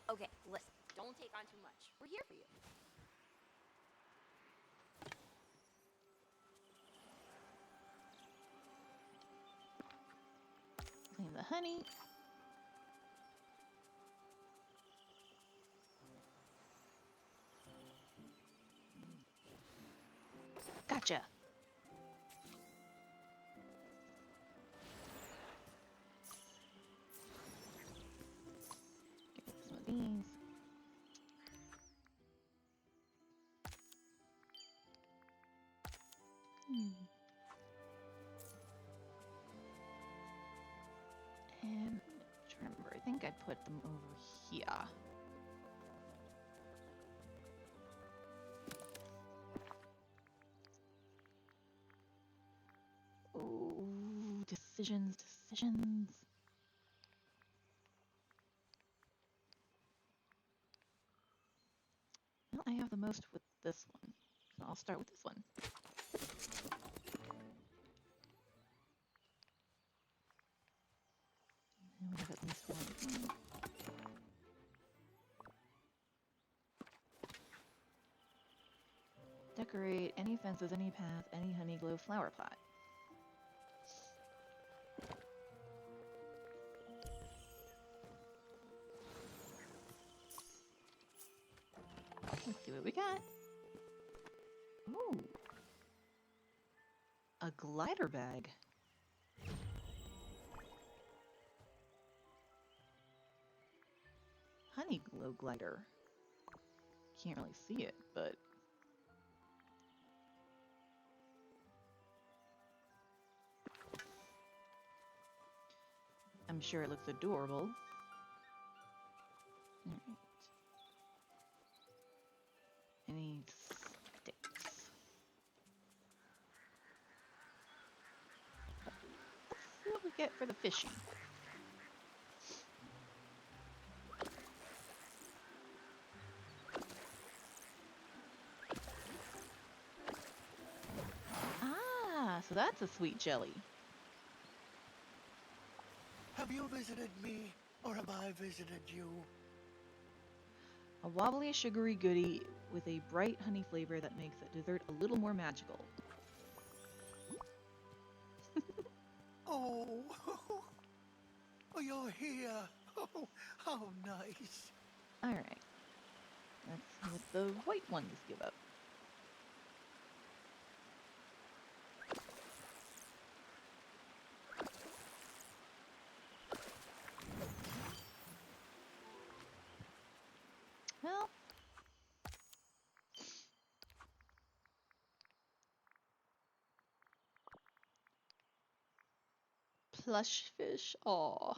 S5: Okay, listen. Don't take on too much. We're here for you.
S1: clean the honey. Gotcha. Get some of these. And trying to remember, I think I put them over here. Oh, decisions. Well, I have the most with this one, so I'll start with this one. And we have at least one. Decorate any fences, any path, any Honeyglow flower pot. Let's see what we got. Ooh, a glider bag. Honeyglow glider. can't really see it, but I'm sure it looks adorable. Alright. I need sticks. Let's see what we get for the fishing. Ah, so that's a sweet jelly.
S2: Have you visited me, or have I visited you?
S1: A wobbly, sugary goodie with a bright honey flavor that makes a dessert a little more magical.
S2: Oh, oh, you're here. Oh, how nice.
S1: Alright, let's see what the white ones give up. Well, plush fish, aw,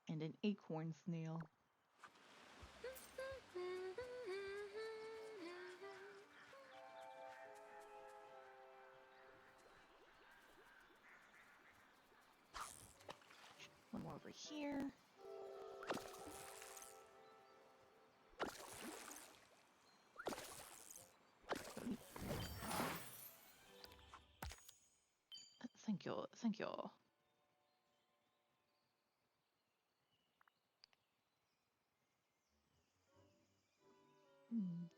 S1: and an acorn snail. One more over here. Thank you, thank you.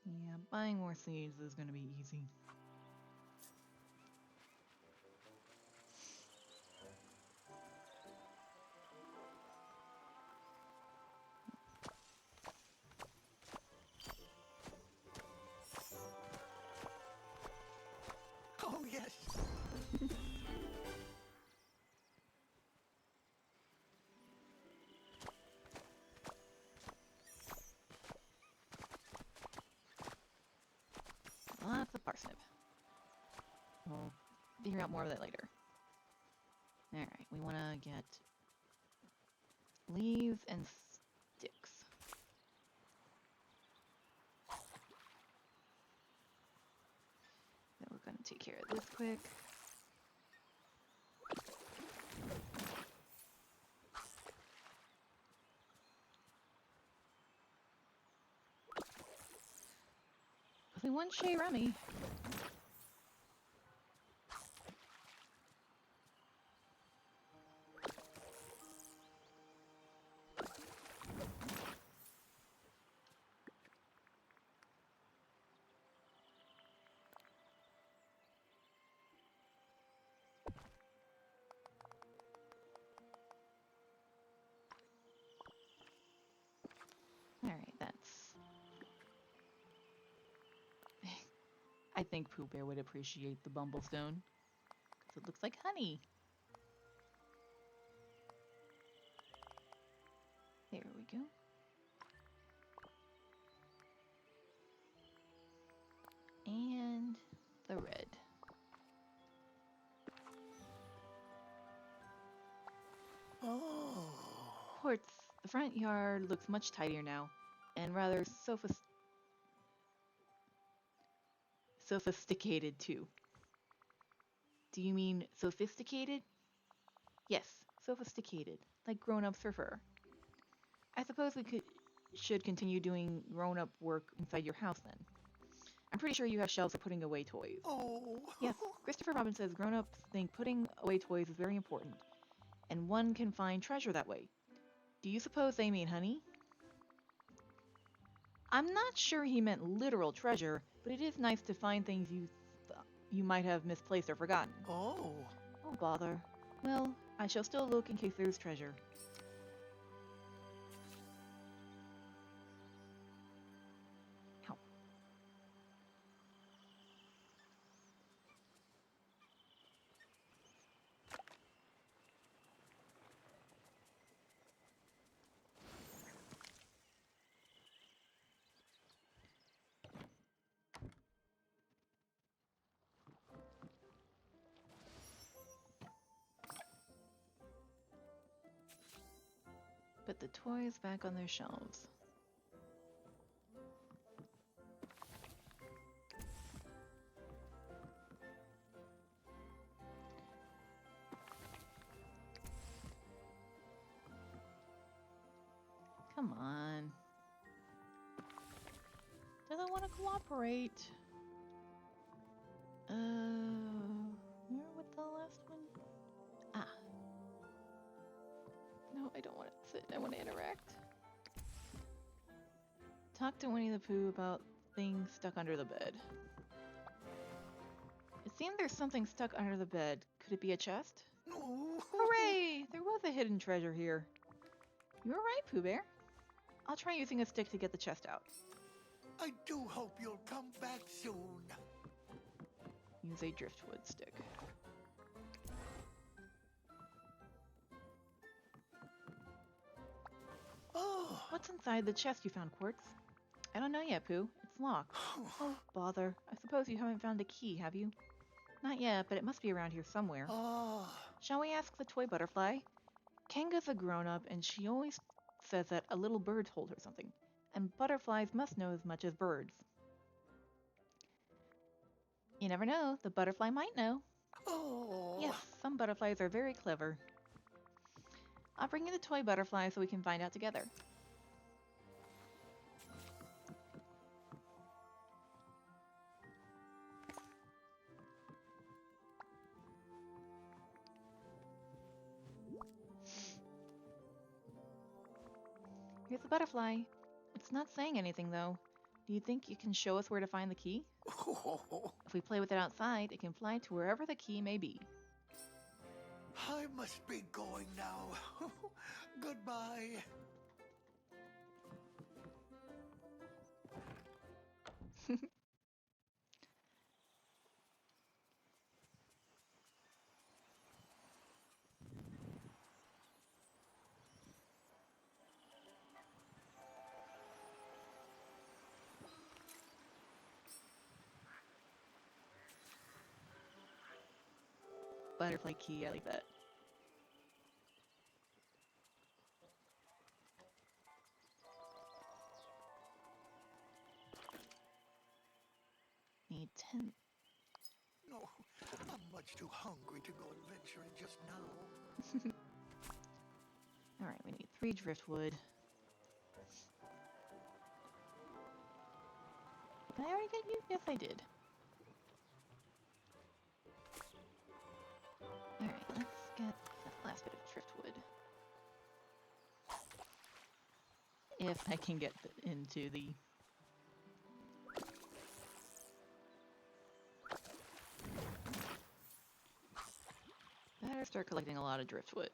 S1: Yeah, buying more seeds is gonna be easy.
S2: Oh, yes.
S1: Lots of parsnip. We'll figure out more of that later. Alright, we want to get leaves and sticks. Then we're going to take care of this quick. Only one Shea Rummy. Alright, that's... I think Pooh Bear would appreciate the Bumblestone, because it looks like honey. There we go. And the red.
S2: Oh.
S1: Quartz, the front yard looks much tidier now, and rather sophisticated too. Do you mean sophisticated? Yes, sophisticated, like grown-ups prefer. I suppose we should continue doing grown-up work inside your house then. I'm pretty sure you have shelves for putting away toys.
S2: Oh.
S1: Yes, Christopher Robin says grown-ups think putting away toys is very important, and one can find treasure that way. Do you suppose they mean honey? I'm not sure he meant literal treasure, but it is nice to find things you might have misplaced or forgotten.
S2: Oh.
S1: Oh, bother. Well, I shall still look in case there's treasure. How? Put the toys back on their shelves. Come on. Doesn't want to cooperate. Where with the last one? Ah. No, I don't want to sit. I want to interact. Talk to Winnie the Pooh about things stuck under the bed. It seemed there's something stuck under the bed. Could it be a chest?
S2: Oh,
S1: Hooray! There was a hidden treasure here. You were right, Pooh Bear. I'll try using a stick to get the chest out.
S2: I do hope you'll come back soon.
S1: Use a driftwood stick.
S2: Oh,
S1: What's inside the chest you found, Quartz? I don't know yet, Pooh. It's locked. Oh, bother. I suppose you haven't found a key, have you? Not yet, but it must be around here somewhere.
S2: ah,
S1: Shall we ask the toy butterfly? Kanga's a grown-up, and she always says that a little bird told her something. And butterflies must know as much as birds. You never know. The butterfly might know.
S2: oh.
S1: Yes, some butterflies are very clever. I'll bring you the toy butterfly so we can find out together. Here's the butterfly. It's not saying anything, though. Do you think you can show us where to find the key? If we play with it outside, it can fly to wherever the key may be.
S2: I must be going now. Goodbye.
S1: Butterfly key, I like that. Need 10.
S2: No, I'm much too hungry to go adventuring just now.
S1: Alright, we need 3 driftwood. Did I already get you? Yes, I did. Alright, let's get that last bit of driftwood. If I can get into the... Better start collecting a lot of driftwood.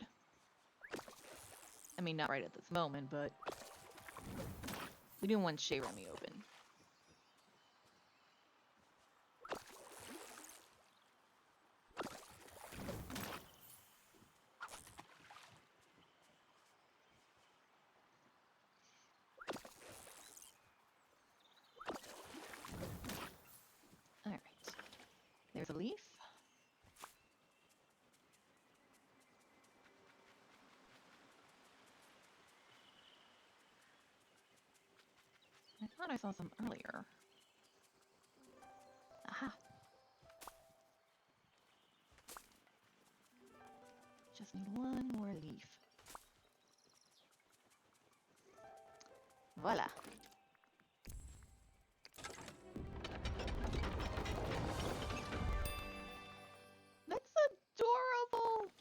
S1: I mean, not right at this moment, but... we do want Shea Remy open. Alright. There's a leaf. I thought I saw some earlier. Aha! Just need one more leaf. Voila! That's adorable!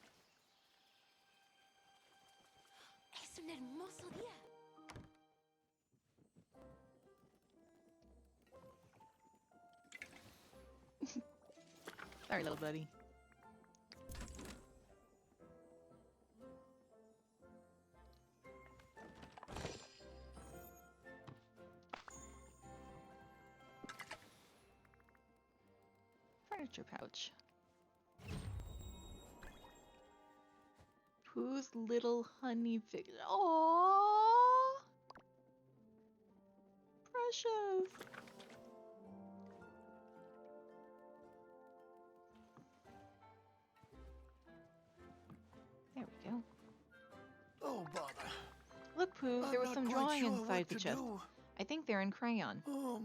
S5: Es un hermoso día.
S1: Sorry, little buddy. Furniture pouch. Pooh's little honey pig. Aww! Precious! There we go.
S2: Oh, bother.
S1: Pooh, there
S2: I'm
S1: was
S2: not
S1: some
S2: quite
S1: drawing
S2: sure
S1: inside
S2: what
S1: the
S2: to
S1: chest.
S2: do.
S1: I think they're in crayon.
S2: Um,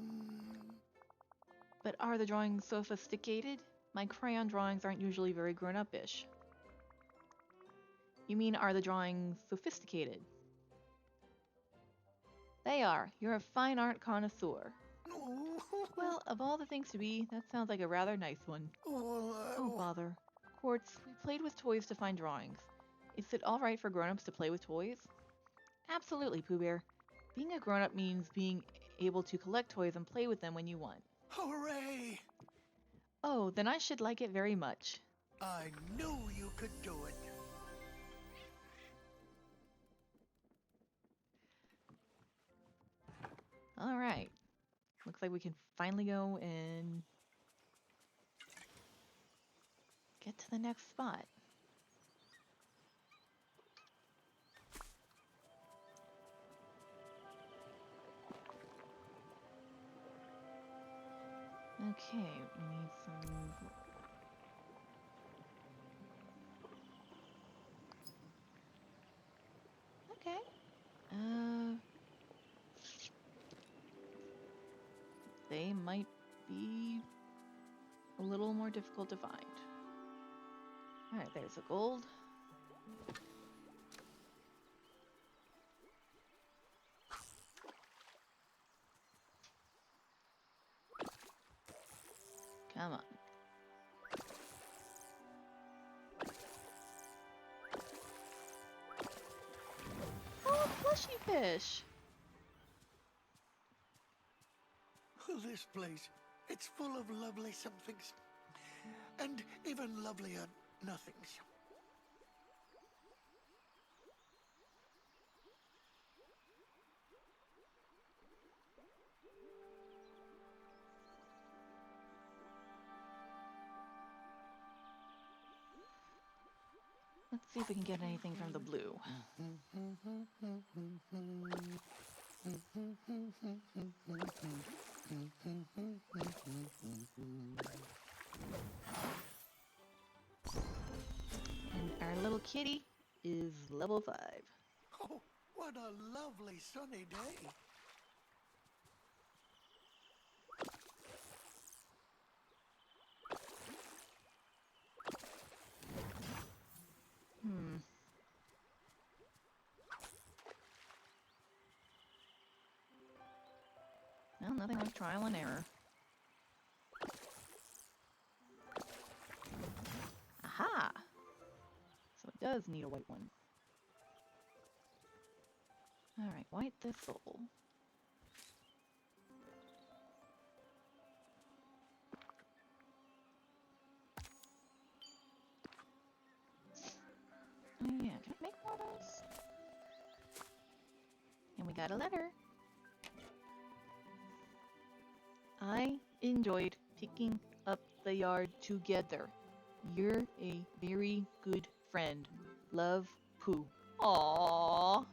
S1: But are the drawings sophisticated? My crayon drawings aren't usually very grown-up-ish. You mean, are the drawings sophisticated? They are. You're a fine art connoisseur. Well, of all the things to be, that sounds like a rather nice one. Oh, bother. Quartz, we played with toys to find drawings. Is it alright for grown-ups to play with toys? Absolutely, Pooh Bear. Being a grown-up means being able to collect toys and play with them when you want.
S2: hooray!
S1: Oh, then I should like it very much.
S2: I knew you could do it.
S1: Alright. Looks like we can finally go and get to the next spot. Okay, we need some... Okay. They might be a little more difficult to find. Alright, there's a gold. Come on. Oh, a plushy fish!
S2: This place, it's full of lovely somethings. And even lovelier nothings.
S1: Let's see if we can get anything from the blue. And our little kitty is level 5.
S2: Oh, what a lovely sunny day.
S1: Well, nothing like trial and error. Aha! So it does need a white one. Alright, white thistle. Oh yeah, can I make more of those? And we got a letter. I enjoyed picking up the yard together. You're a very good friend. Love, Pooh. Aww.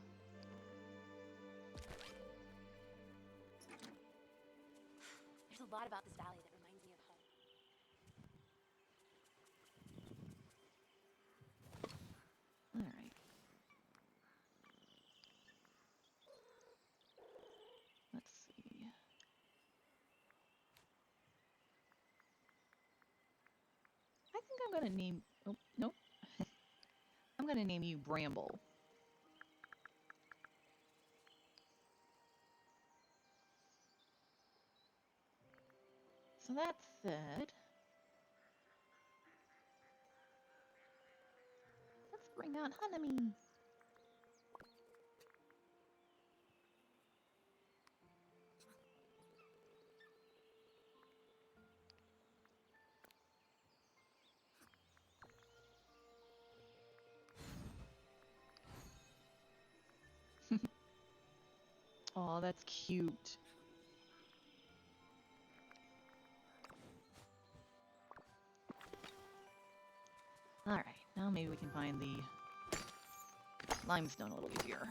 S5: There's a lot about this valley that reminds me of home.
S1: Alright. Let's see. I think I'm gonna name... Oh, nope. I'm gonna name you Bramble. So that said... Let's bring out Honey. Aw, that's cute. Alright, now maybe we can find the limestone a little easier.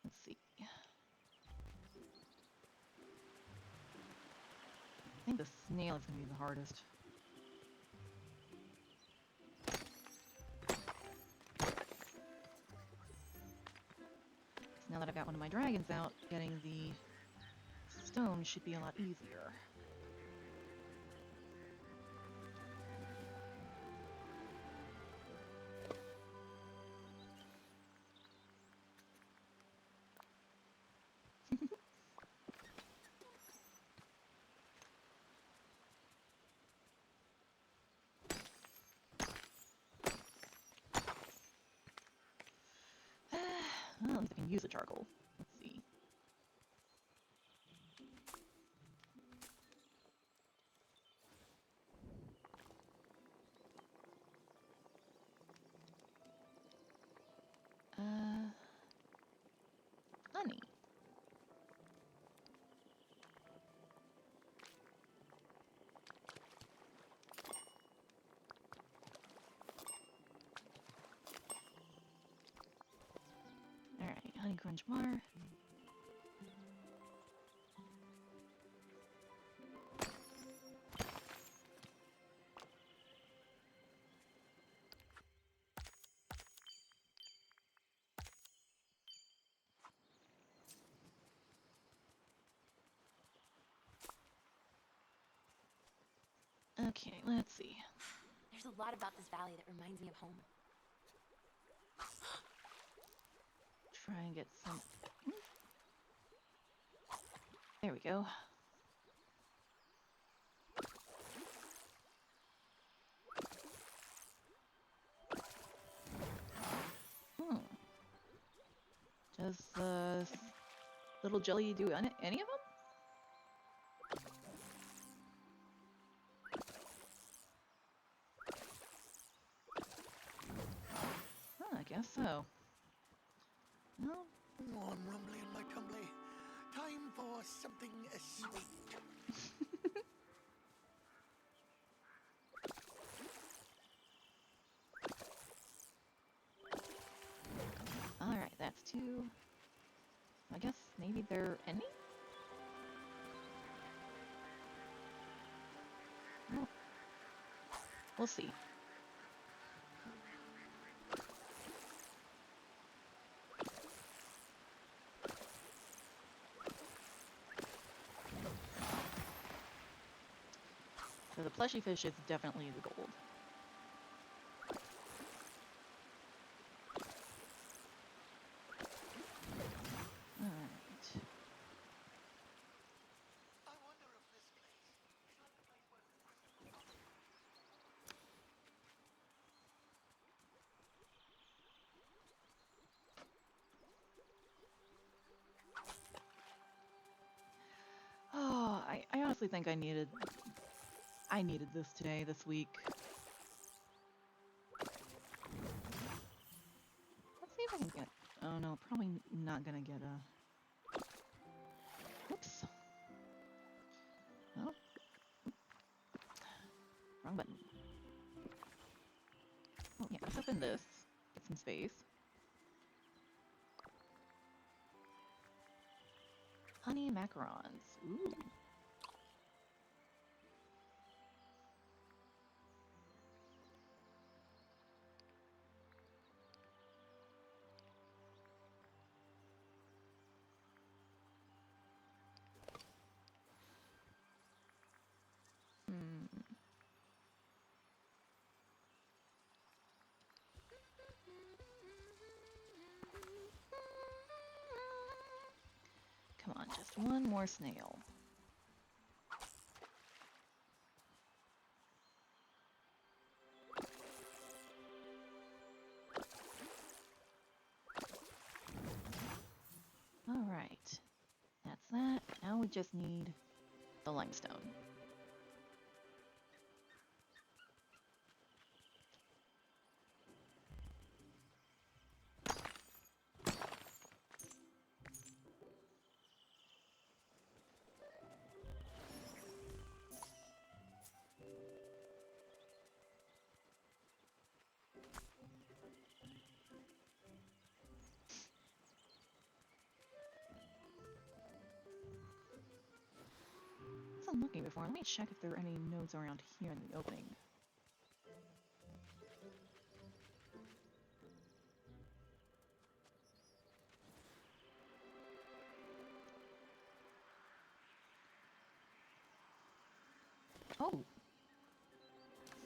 S1: Let's see. I think the snail is going to be the hardest. Now that I've got one of my dragons out, getting the stone should be a lot easier. Well, at least I can use the charcoal. Let's see. Honey. Alright, honey crunch bar. Okay, let's see.
S5: There's a lot about this valley that reminds me of home.
S1: Try and get some. There we go. Does the little jelly do any of them? I guess so. No.
S2: Oh, I'm rumbly in my tumbly. Time for something sweet.
S1: Alright, that's two. I guess maybe they're any? Well, we'll see. So the plushy fish is definitely the gold. Alright.
S2: I wonder if this place is like the place where
S1: Oh, I honestly think I needed this today, this week. Let's see if I can get. Oh no, probably not gonna get a. Oops. Oh. Wrong button. Oh yeah, let's open this. Get some space. Honey macarons. Ooh. Come on, just one more snail. Alright. That's that. Now we just need the limestone. I wasn't looking before. Let me check if there are any nodes around here in the opening.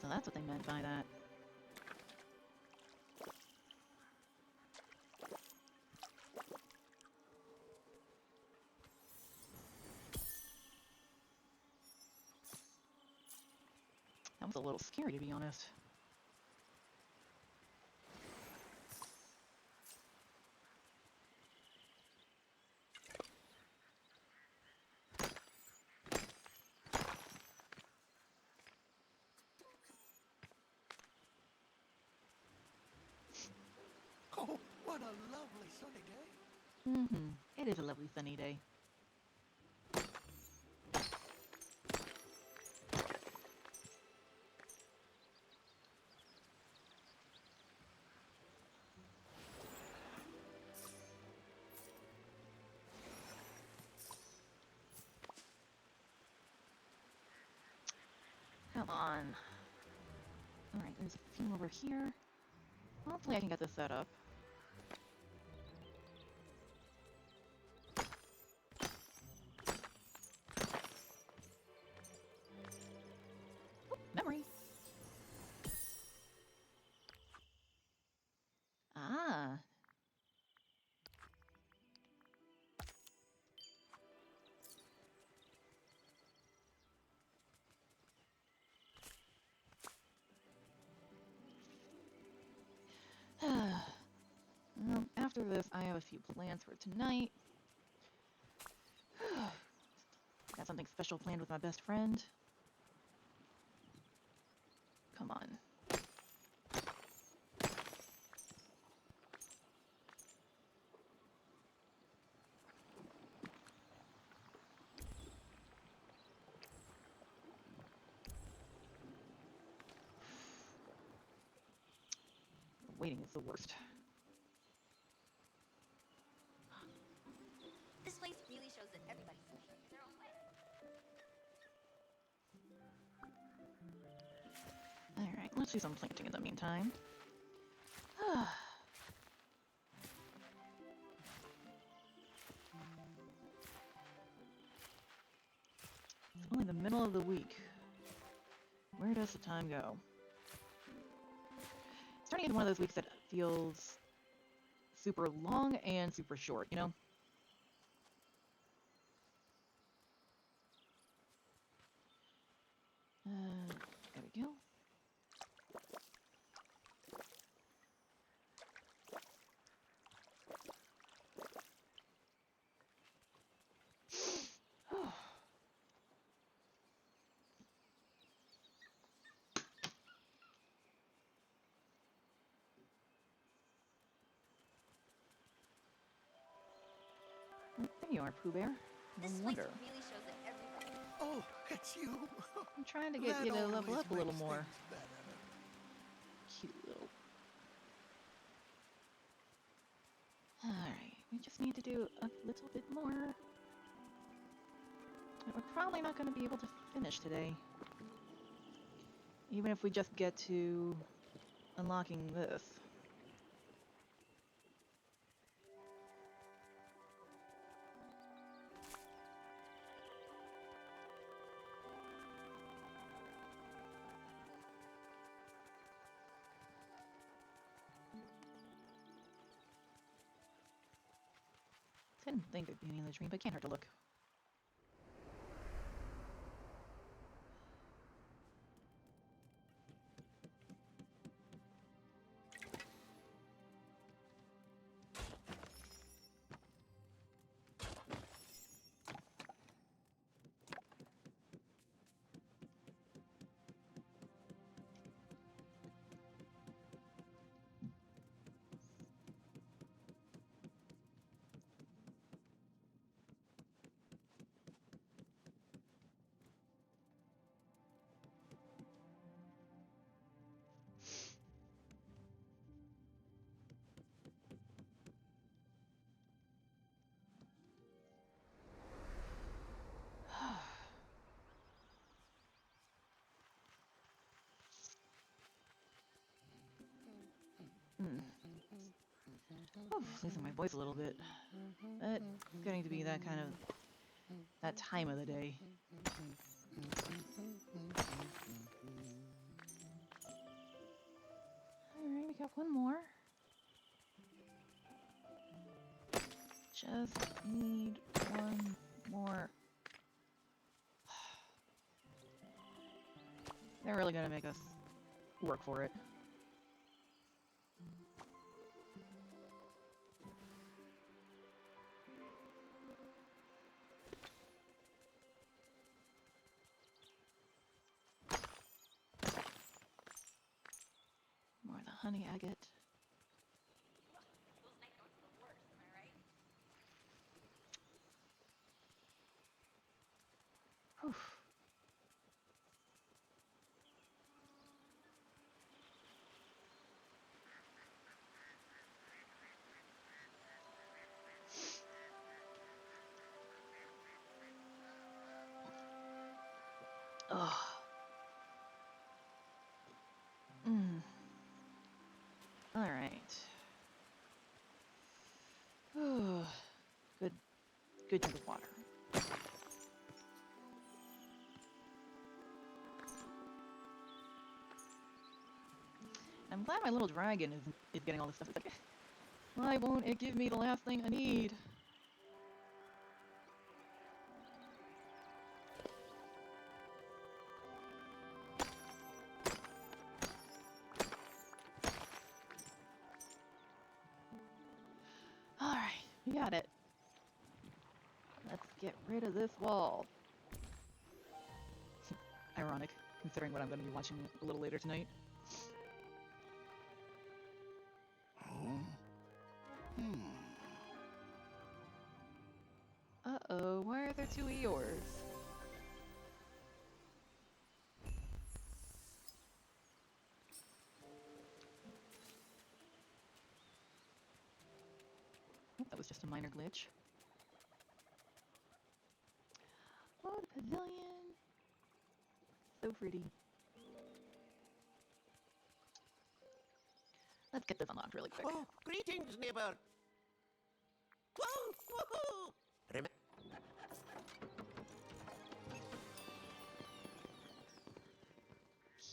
S1: So that's what they meant by that. That was a little scary, to be honest.
S2: Oh, what a lovely sunny day.
S1: Mm-hmm. It is a lovely sunny day. Come on. Alright, there's a few over here. Hopefully I can get this set up. Oh, memory. Ah. After this, I have a few plans for tonight. Got something special planned with my best friend. Come on. Waiting is the worst.
S5: This place really shows that everybody's special in their own way.
S1: Alright, let's do some planting in the meantime. It's only the middle of the week. Where does the time go? It's starting into one of those weeks that feels super long and super short, you know? There we go. There you are, Pooh Bear. No
S5: This place
S1: wonder.
S5: really shows that everybody.
S2: Oh, it's you.
S1: I'm trying to get
S2: That
S1: you to level
S2: always
S1: up a little
S2: makes
S1: more.
S2: things better.
S1: Cute little. Alright, we just need to do a little bit more. And we're probably not going to be able to finish today. Even if we just get to unlocking this. Didn't think it'd be any other dream, but can't hurt to look. Oh, losing my voice a little bit. But it's getting to be that kind of that time of the day. got one more. Just need one more. They're really gonna make us work for it. More of the honey agate.
S5: Those night notes are the worst, am I right?
S1: Whew. Ugh. All right. Good. Good to the water. I'm glad my little dragon is getting all this stuff. It's like, why won't it give me the last thing I need? All right, we got it. Let's get rid of this wall. Ironic, considering what I'm going to be watching a little later tonight. Uh-oh, why are there two Eeyores? Oh, that was just a minor glitch. Oh, the pavilion. So pretty. Let's get this unlocked really quick.
S4: Oh, greetings, neighbor. Whoa, woohoo!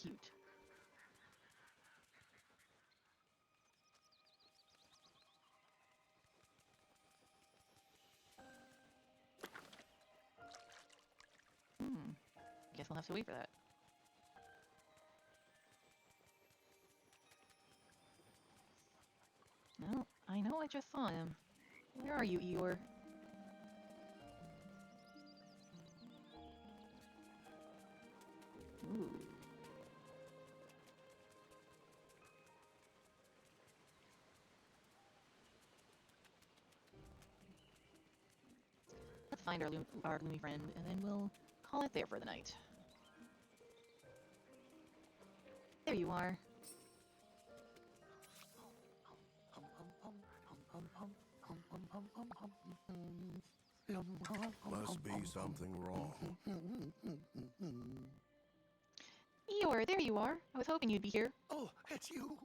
S1: Cute. Guess we'll have to wait for that. No, I know I just saw him. Where are you, Eeyore? Ooh. Let's find our gloomy friend, and then we'll call it there for the night. There you are.
S2: Must be something wrong.
S1: Eeyore, there you are. I was hoping you'd be here.
S2: Oh, it's you.